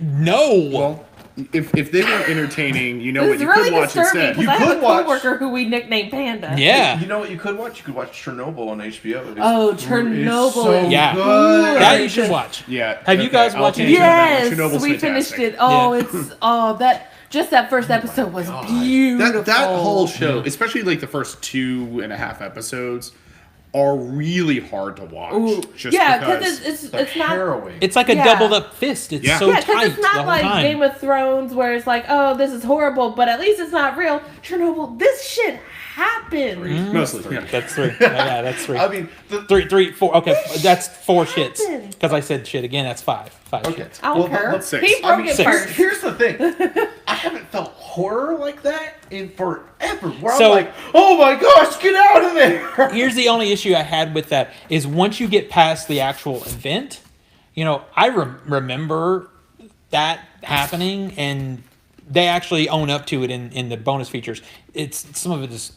No. Well, if they weren't entertaining, you know this what is you really could watch disturbing instead. because You I have a could watch- coworker who we nicknamed Panda. Yeah. You know what you could watch? You could watch Chernobyl on HBO. It is- Oh, it's Chernobyl. so Yeah. good. That you should watch. Yeah. Have you guys I'll watched change it? that. Yes, Chernobyl's we fantastic. finished it. Oh, that first episode was beautiful. That whole show, especially like the first 2.5 episodes, are really hard to watch. Ooh. Just Yeah, because because They're it's not. harrowing. It's like a Yeah. doubled up fist. It's Yeah. so Yeah, because tight it's the not whole like time. Game of Thrones where it's like, oh, this is horrible, but at least it's not real. Chernobyl, this shit happened. mostly. Yeah. That's 3. Yeah, that's 3. I mean, Three, 4. Okay, that's 4 shits. happened. Because I said shit again. That's 5. 5 okay. shits. I don't care. let's six. He broke it six. first. Here's the thing. I haven't felt horror like that in forever. Where So- I'm like, oh my gosh, get out of there. Here's the only issue I had with that is once you get past the actual event, I remember that happening, and they actually own up to it in the bonus features. It's some of it is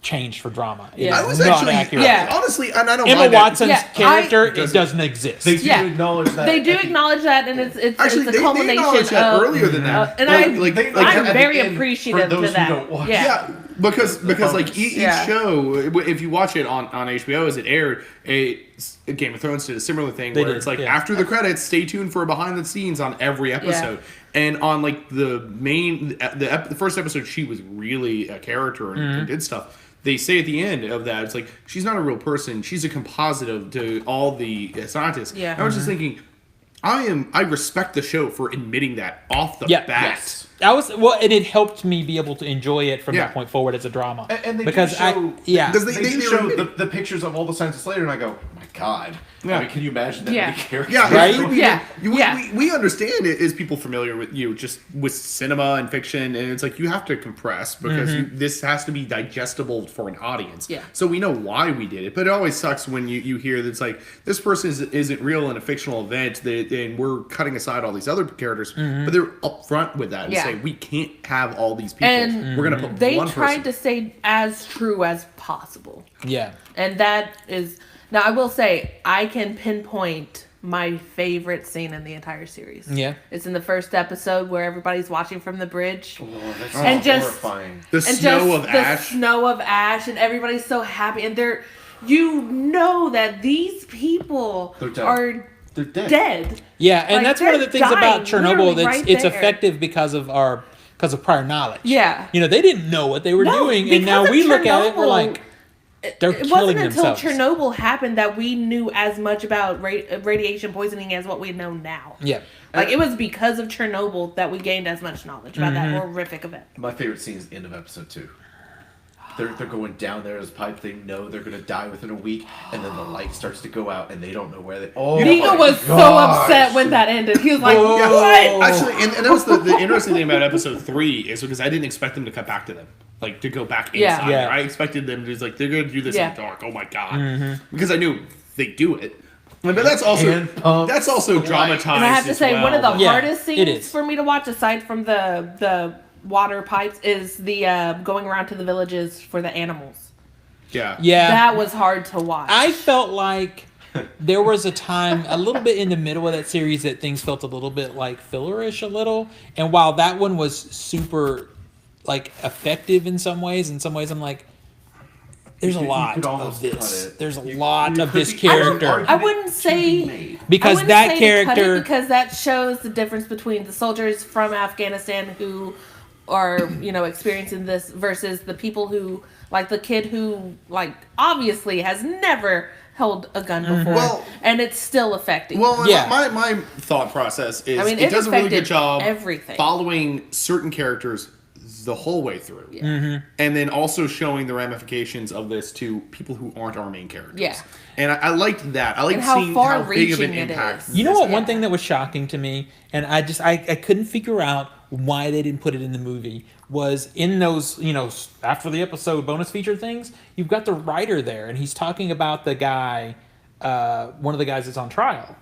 changed for drama. It Yeah. I is was not actually, accurate. Yeah. honestly, and I don't Emma mind that. Watson's Yeah, character I- it doesn't exist. They do Yeah. acknowledge that. They do acknowledge that, and it's Actually, a they culmination acknowledged that of earlier than that. and I'm I'm at the very end, appreciative for those to that. who don't watch. Yeah. Yeah, Because like focus. each Yeah. show, if you watch it on HBO as it aired, Game of Thrones did a similar thing They where did, it's like yeah. after the credits, stay tuned for behind the scenes on every episode. And on like the first episode, she was really a character and did stuff. They say at the end of that, it's like she's not a real person; she's a composite of to all the scientists. Yeah. And I was just thinking, I respect the show for admitting that off the Yeah. bat. Yes. And it helped me be able to enjoy it from Yeah. that point forward as a drama. And they because do show, Does they do show the pictures of all the scientists later, and I go, oh my god. Yeah. I mean, can you imagine that Yeah. many characters? Yeah, Right? We understand it as people familiar with just with cinema and fiction, and it's like you have to compress because this has to be digestible for an audience. Yeah. So we know why we did it, but it always sucks when you hear that it's like this person isn't real in a fictional event, and we're cutting aside all these other characters, but they're upfront with that and Yeah. say we can't have all these people. And we're gonna put they one tried person. to stay as true as possible. Yeah. And that is now I will say I can pinpoint my favorite scene in the entire series. Yeah. It's in the first episode where everybody's watching from the bridge. Oh, that's And just- horrifying. The And snow just of the ash. snow of ash, and everybody's so happy, and you know that these people They're dead. are They're dead. dead. Yeah, and Like, that's one of the they're things about dying, Chernobyl literally that's right it's there. effective because of prior knowledge. Yeah. You know, they didn't know what they were No, doing, and now because we of look at it, we're Chernobyl, like, they're It killing wasn't until themselves. Chernobyl happened that we knew as much about radiation poisoning as what we know now. Yeah. Like, it was because of Chernobyl that we gained as much knowledge about that horrific event. My favorite scene is the end of episode 2. They're going down there as pipe. They know they're going to die within a week, and then the light starts to go out, and they don't know where they. Oh, Nico my was so gosh. upset when that ended. He was like, Yeah, what? actually, and that was the interesting thing about episode 3 is because I didn't expect them to cut back to them, like to go back Yeah. inside. Yeah. I expected them to just like they're going to do this Yeah. in the dark. Oh my god, because I knew they do it. But that's And pump also the dramatized. And I have to as say, well. one of the Yeah, hardest it scenes is. for me to watch, aside from the water pipes, is the going around to the villages for the animals. Yeah. That was hard to watch. I felt like there was a time a little bit in the middle of that series that things felt a little bit like fillerish a little. And while that one was super like effective in some ways I'm like, there's a You lot could of almost this. cut it. There's a You- lot you of could this be- I would character. argue I wouldn't it say- to be made. Because I wouldn't that say to cut it character because that shows the difference between the soldiers from Afghanistan who are, experiencing this versus the people who, like the kid who, like, obviously has never held a gun before, Well- and it's still affecting. Well, Yeah. my thought process is I mean, it it does a really good affected job everything. following certain characters the whole way through. And then also showing the ramifications of this to people who aren't our main characters. Yeah. And I liked that. I liked And how seeing how big of an far-reaching it impact. is. You know what? Yeah. One thing that was shocking to me, and I couldn't figure out why they didn't put it in the movie, was in those, after the episode bonus feature things, you've got the writer there, and he's talking about the guy, one of the guys that's on trial.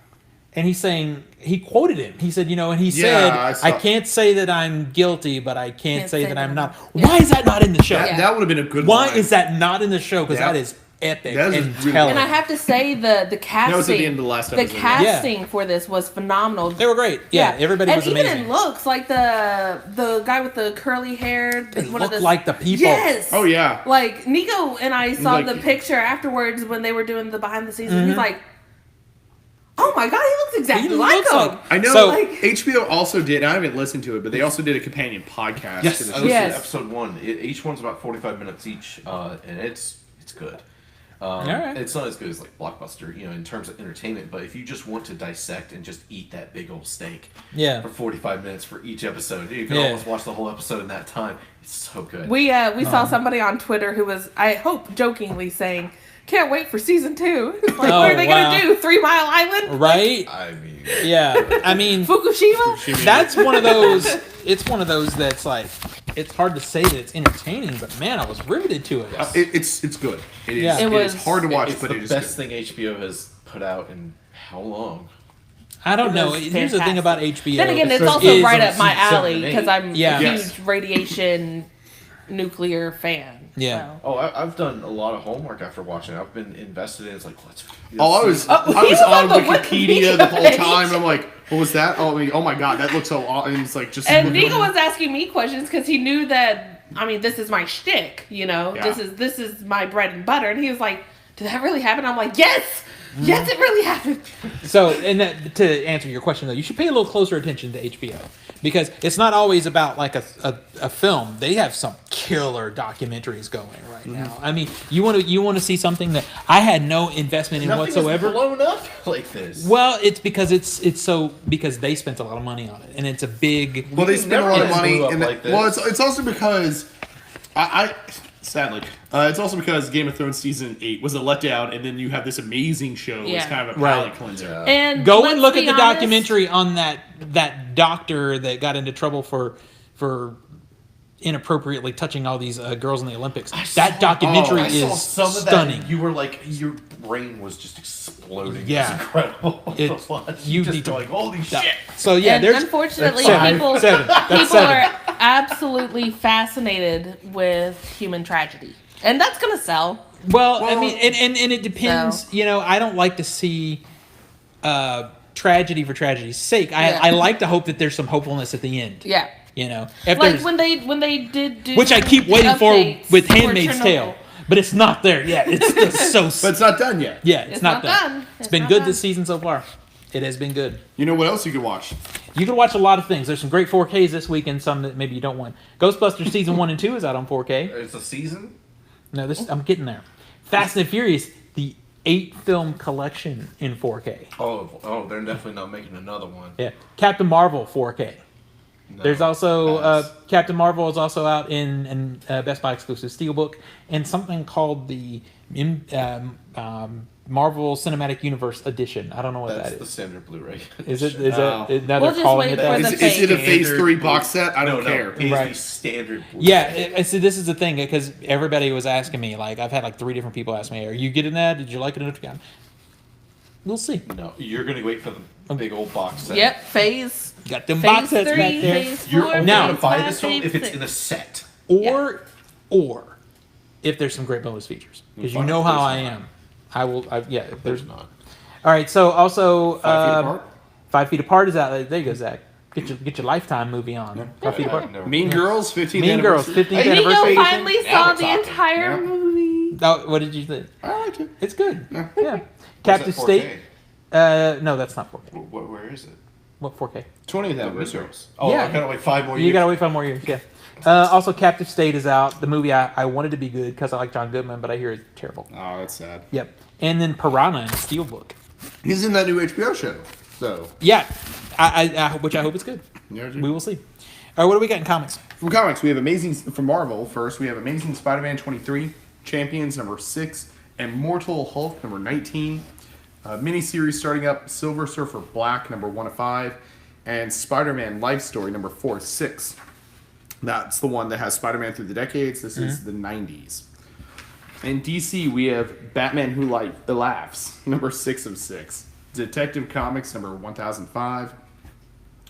And he's saying, he quoted him. He said, and he I said, saw- I can't say that I'm guilty, but I can't say that I'm not. Why is that not in the show? That would have been a good Why line. is that not in the show? Because Yeah. that is epic That is and really- telling. And I have to say the casting. That was at the end of the last episode. casting for this was phenomenal. They were great. Yeah, everybody and was even amazing. in looks, like the guy with the curly hair. They one of look the, like the people. Yes. Oh, yeah. Like Nico and I saw Like- the picture afterwards when they were doing the behind the scenes, Mm-hmm. and he's like, "Oh my god, he looks exactly He like looks him." like- I know So- Like- HBO also did, I haven't listened to it, but they also did a companion podcast. Yes, to the I show. listened Yes. to episode 1. Each one's about 45 minutes each, and it's good. Alright. It's not as good as like Blockbuster, in terms of entertainment. But if you just want to dissect and just eat that big old steak, Yeah. for 45 minutes for each episode, you can Yeah. almost watch the whole episode in that time. It's so good. We saw somebody on Twitter who was, I hope, jokingly saying, "Can't wait for season 2." It's like, Oh, what are they wow. gonna do? 3 Mile Island? Right? I mean, Yeah. I mean, Fukushima? that's one of those. It's one of those that's like, it's hard to say that it's entertaining, but man, I was riveted to it. It's good. It is. Yeah. It is was- hard to watch, it's but the it is best good. thing HBO has put out in how long? I don't It know. was Here's the thing fantastic. about HBO. Then again, it's It's also is right on up my season 7 alley and because 8. I'm Yeah. a Yes. huge radiation nuclear fan. Yeah. So. Oh, I've done a lot of homework after watching it. I've been invested in. It's like, let's. Oh, I was he was on on the Wikipedia the whole Wikipedia time. page. I'm like, what was that? Oh, oh my god, that looks so awesome. And it's like just. And looking Nico at- was asking me questions because he knew that I mean, this is my shtick, you know. Yeah. This is my bread and butter. And he was like, did that really happen? I'm like, yes, yes, it really happened. So, and that, to answer your question though, you should pay a little closer attention to HBO because it's not always about like a film. They have some killer documentaries going right now. I mean, you want to see something that I had no investment in Nothing whatsoever. is blown up like this. Well, it's because because they spent a lot of money on it, and it's a big. Well, they spend a lot of money, blew up and like this. well, it's also because I sadly, it's also because Game of Thrones season 8 was a letdown, and then you have this amazing show. It's Yeah. kind of a Right. palate cleanser. Yeah. And Go let's and look be at the honest, documentary on that doctor that got into trouble for inappropriately touching all these girls in the Olympics. That documentary I saw is some of stunning. that. You were like, your brain was just exploding. Yeah. It's incredible. It- to watch. you just need to- like, holy Yeah. shit. So yeah, And there's unfortunately, seven. people That's seven. are absolutely fascinated with human tragedy, and that's gonna sell. Well, I mean, and it depends. So- You know, I don't like to see tragedy for tragedy's sake. Yeah. I like to hope that there's some hopefulness at the end. Yeah, You know, if like there's, when they did do which I keep waiting for updates with for Handmaid's Chernobyl. Tale, but it's not there yet. It's still so. But it's not done yet. Yeah, it's not done. It's been not good done. this season so far. It has been good. You know what else you can watch? You can watch a lot of things. There's some great 4Ks this week and some that maybe you don't want. Ghostbusters season 1 and 2 is out on 4K. It's a season? No, I'm getting there. Fast and Furious, the 8-film collection in 4K. Oh, they're definitely not making another one. Yeah, Captain Marvel 4K. No. There's also Pass. Captain Marvel is also out in Best Buy exclusive Steelbook and something called the Marvel Cinematic Universe Edition. I don't know what That's that the is. standard Blu-ray. Is it? No. Now We'll they're just calling wait it that? for the Is it a Phase Standard 3 Blu- box set? I don't care. It's Right. the standard Blu-ray. Yeah, so this is the thing because everybody was asking me. Like I've had like 3 different people ask me, "Are you getting that? Did you like it enough to get?" We'll see. No, you're going to wait for the big old box set. Yep, phase Got them box phase sets 3, back there. phase You're 4, only Now- going to buy phase this film 5, if it's phase in a 6. set. Or if there's some great bonus features because you Fine, know how I there's not. am. I will. Yeah. If there's There's not. All right. So also 5 Feet Apart? 5 Feet Apart is out. There you go, Zach. Get your Lifetime movie on. 5 Feet Apart. Never- Mean Girls, 15th Mean Girls, anniversary. 15th Nico anniversary. finally Now saw we're the talking. entire Yeah. movie. Oh, what did you think? I liked it. It's good. Yeah. Yeah. Where's Captive that 4K? State. No, that's not 4K. Where is it? What 4K? 20th Mean anniversary. Girls. Oh, Yeah. I gotta wait 5 more years. You gotta wait 5 more years. Yeah. Also, Captive State is out. The movie I wanted to be good because I like John Goodman, but I hear it's terrible. Oh, that's sad. Yep. And then Piranha and Steelbook. He's in that new HBO show. So, Yeah. Which I hope is good. yeah, We will see. All right, what do we got in comics? from comics, we have from Marvel first. We have Amazing Spider-Man 23, Champions number 6, Immortal Hulk number 19. Miniseries starting up: Silver Surfer Black number 1 of 5, and Spider-Man Life Story number 4 of 6. That's the one that has Spider-Man through the decades. This is the 90s. In DC, we have Batman Who Laughs number 6 of 6. Detective Comics number 1005.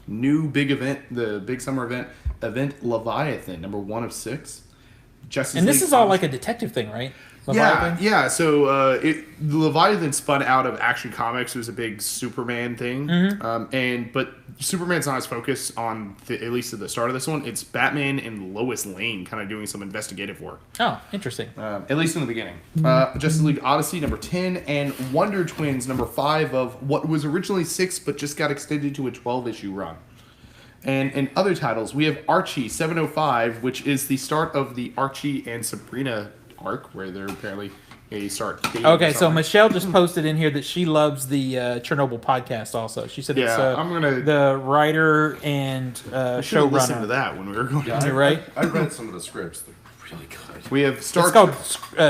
New big event, the big summer event Leviathan number 1 of 6. Justice And this League is all Comics- like a detective thing, right? yeah, Leviathan? yeah. So the Leviathan spun out of Action Comics. It was a big Superman thing, but Superman's not as focused on at least at the start of this one. It's Batman and Lois Lane kind of doing some investigative work, Oh, interesting. at least in the beginning. Justice League Odyssey number 10 and Wonder Twins number 5 of what was originally 6 but just got extended to a 12-issue run. And in other titles, we have Archie 705, which is the start of the Archie and Sabrina arc, where they're apparently they start dating. Okay, or so something. Michelle just posted in here that she loves the Chernobyl podcast also. She said it's Yeah, I'm gonna- the writer and Should have listened to showrunner. that when we were going. You're right. I read some of the scripts. They're really good. We have It's Star called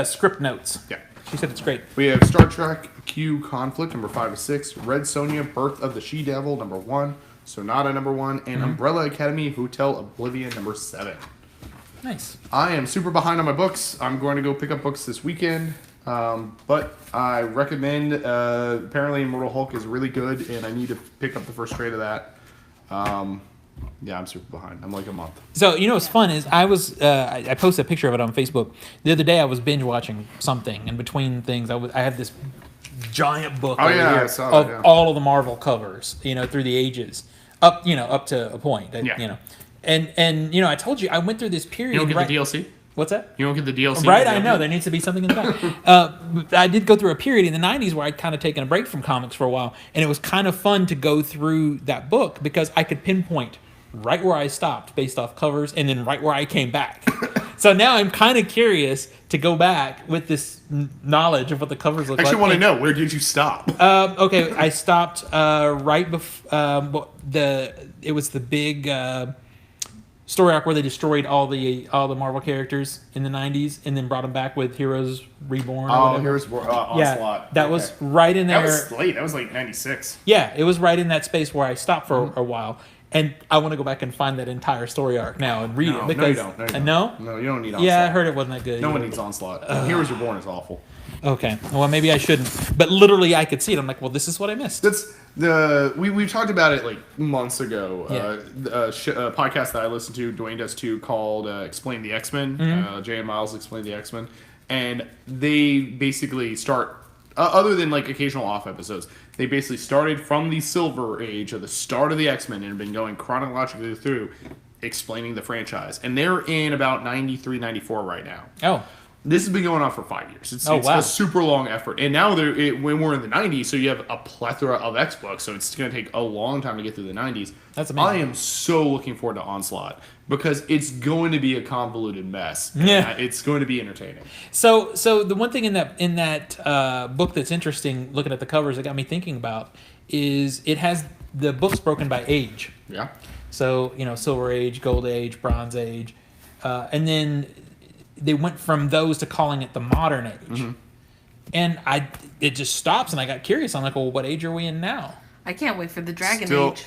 Script Notes. Yeah. She said it's great. We have Star Trek Q Conflict number 5 of 6, Red Sonja Birth of the She-Devil number 1, Sonata number 1, and Umbrella Academy Hotel Oblivion number 7. Nice. I am super behind on my books. I'm going to go pick up books this weekend. But I recommend, apparently Immortal Hulk is really good, and I need to pick up the first trade of that. Yeah, I'm super behind. I'm like a month. So you know what's fun is I posted a picture of it on Facebook the other day. I was binge watching something, and between things, I had this giant book Oh, over yeah, here I saw of that, yeah. all of the Marvel covers, through the ages, up to a point, Yeah. And I told you I went through this period. You don't get right, the DLC? What's that? You don't get the DLC? Right, I know. There needs to be something in the back. I did go through a period in the 90s where I'd kind of taken a break from comics for a while. And it was kind of fun to go through that book because I could pinpoint right where I stopped based off covers and then right where I came back. So now I'm kind of curious to go back with this knowledge of what the covers look I like. actually want to know, where did you stop? Okay, I stopped right before it was the big story arc where they destroyed all the Marvel characters in the 90s and then brought them back with Heroes Reborn or whatever. Here's Onslaught. Yeah, that was right in there. That was late. That was like 96. Yeah, it was right in that space where I stopped for a while. And I want to go back and find that entire story arc now and read it. Because, no, you don't. No? No, you don't need Onslaught. Yeah, I heard it wasn't that good. No one needs Onslaught. Heroes Reborn is awful. Okay, well maybe I shouldn't. But literally I could see it. I'm like, well, this is what I missed. That's we talked about it like months ago. A podcast that I listened to, Dwayne does too, called Explain the X-Men. Jay and Miles Explain the X-Men. And they basically start, other than like occasional off episodes, they basically started from the Silver Age, or the start of the X-Men, and have been going chronologically through explaining the franchise. And they're in about 93, 94 right now. Oh. This has been going on for 5 years. It's wow. a super long effort. And now when we're in the 90s, so you have a plethora of X books, so it's going to take a long time to get through the 90s. That's amazing. I am so looking forward to Onslaught because it's going to be a convoluted mess. Yeah. It's going to be entertaining. So the one thing in that book that's interesting, looking at the covers, that got me thinking about is it has the books broken by age. Yeah. So, Silver Age, Gold Age, Bronze Age, and then they went from those to calling it the modern age. Mm-hmm. And it just stops, and I got curious. I'm like, well, what age are we in now? I can't wait for the Dragon Still- Age.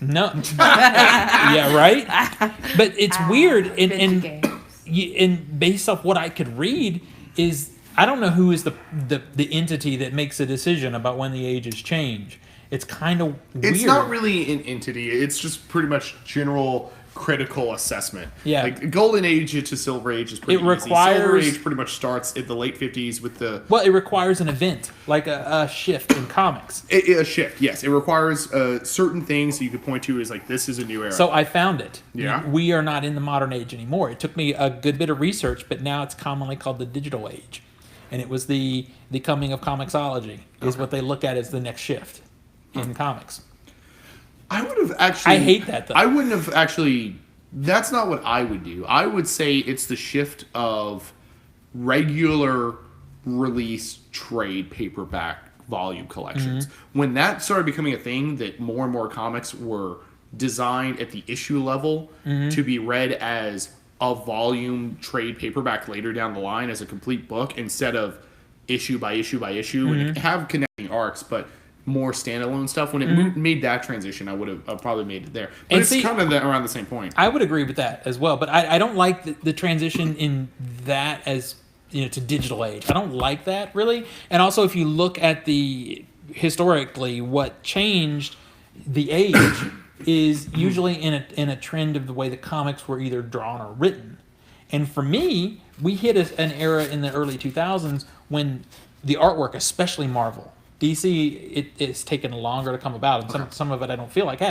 No. Yeah, right? But it's weird. And based off what I could read is, I don't know who is the entity that makes a decision about when the ages change. It's kind of weird. It's not really an entity. It's just pretty much general critical assessment. Yeah. Like Golden Age to Silver Age is pretty easy. Silver Age pretty much starts at the late 50s with the... Well, it requires an event, like a shift in comics. A shift, yes. It requires certain things that you could point to as like, this is a new era. So I found it. Yeah. We are not in the modern age anymore. It took me a good bit of research, but now it's commonly called the digital age. And it was the coming of comicsology is what they look at as the next shift in comics. I would have actually... I hate that, though. I wouldn't have actually... That's not what I would do. I would say it's the shift of regular release trade paperback volume collections. Mm-hmm. When that started becoming a thing, that more and more comics were designed at the issue level to be read as a volume trade paperback later down the line as a complete book instead of issue by issue by issue and have connecting arcs, but more standalone stuff. When it made that transition, I would have probably made it there. But And it's see, kind of around the same point. I would agree with that as well, but I don't like the transition in that as to digital age. I don't like that really. And also, if you look at historically, what changed the age is usually in a trend of the way the comics were either drawn or written. And for me, we hit an era in the early 2000s when the artwork, especially Marvel, DC, it's taken longer to come about, and some of it I don't feel like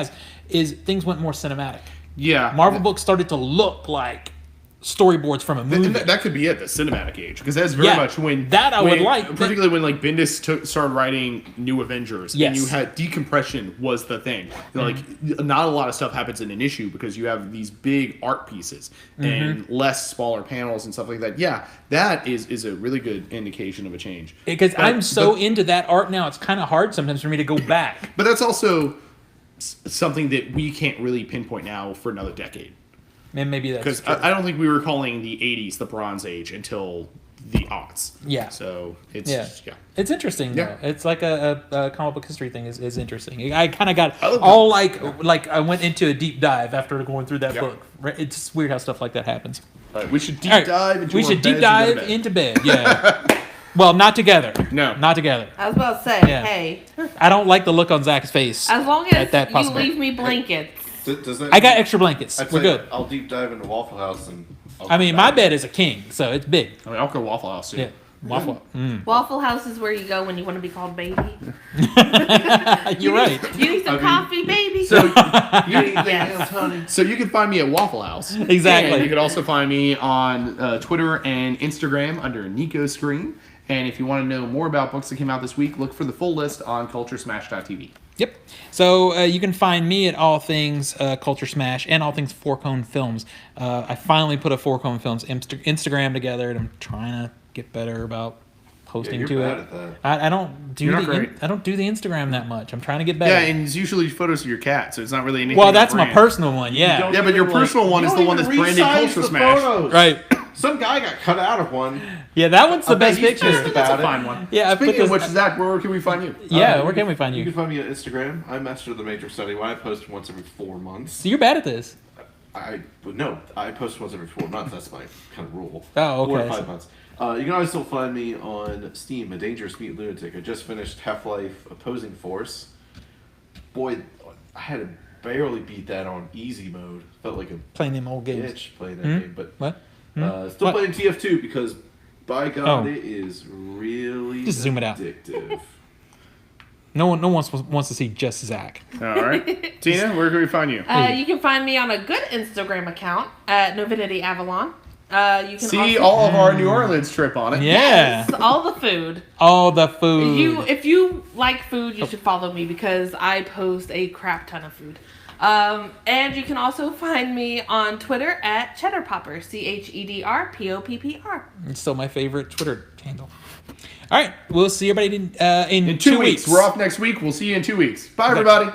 is things went more cinematic. Yeah. Marvel books started to look like storyboards from a movie. And that could be it, the cinematic age, because that's very much when that I would like. Particularly when like Bendis started writing New Avengers, Yes. and you had decompression was the thing. Like not a lot of stuff happens in an issue because you have these big art pieces and less smaller panels and stuff like that. Yeah, that is a really good indication of a change. Because I'm so into that art now, it's kind of hard sometimes for me to go back. But that's also something that we can't really pinpoint now for another decade. And maybe that's Because true. I don't think we were calling the 80s the Bronze Age until the aughts. Yeah. So it's It's interesting though. Yeah. It's like a comic book history thing is interesting. I kind of got all like I went into a deep dive after going through that book. It's weird how stuff like that happens. All right, we should deep All right, dive into we our should deep beds and go to dive bed. into bed. Yeah. Well, not together. No. Not together. I was about to say, Yeah. hey, I don't like the look on Zach's face. as long At as that you possibility. leave me blankets. Does that I got extra blankets. I'd We're say good. I'll deep dive into Waffle House and. I mean, my bed is a king, so it's big. I mean, I'll go Waffle House too. Yeah. Waffle. Waffle House is where you go when you want to be called baby. You're right. You need some coffee, baby. So Yes. honey. So you can find me at Waffle House. Exactly. And you can also find me on Twitter and Instagram under Nico Screen. And if you want to know more about books that came out this week, look for the full list on CultureSmash.tv. Yep. So you can find me at all things Culture Smash and all things Four Cone Films. I finally put a Four Cone Films Instagram together, and I'm trying to get better about posting you're to bad it. at that. I don't do You're not the great. I don't do the Instagram that much. I'm trying to get better. Yeah, and it's usually photos of your cat, so it's not really anything. well, on that's my brand. personal one. Yeah. Don't Yeah, but your even, personal one you is don't the one even that's branded resize Culture the Smash. photos. Right. Some guy got cut out of one. Yeah, that one's the I bet best he's picture. pissed That's a about it. fine one. Yeah, I put Speaking of this- which, Zach, where can we find you? Yeah, where can we find You you? can find me on Instagram. I'm Master of the Matrix Study. I post once every 4 months. So you're bad at this. I post once every 4 months. That's my kind of rule. Oh, 4 to okay. 5 months. You can always still find me on Steam, A Dangerous Meat Lunatic. I just finished Half-Life Opposing Force. Boy, I had to barely beat that on easy mode. Felt like a Playing them old games. bitch playing that game, but What? still What? playing TF2 because by God, Oh. it is really Just zoom it out. addictive. No one wants to see just Zach. All right. Tina, where can we find you? You can find me on a good Instagram account at Novinity Avalon. You can See also, all of our New Orleans trip on it. Yeah. Yes, all the food. All the food. If you like food, you should follow me because I post a crap ton of food. And you can also find me on Twitter at CheddarPopper, CheddarPoppr. It's still my favorite Twitter handle. All right, we'll see everybody in In 2 weeks. We're off next week. We'll see you in 2 weeks. Bye, everybody.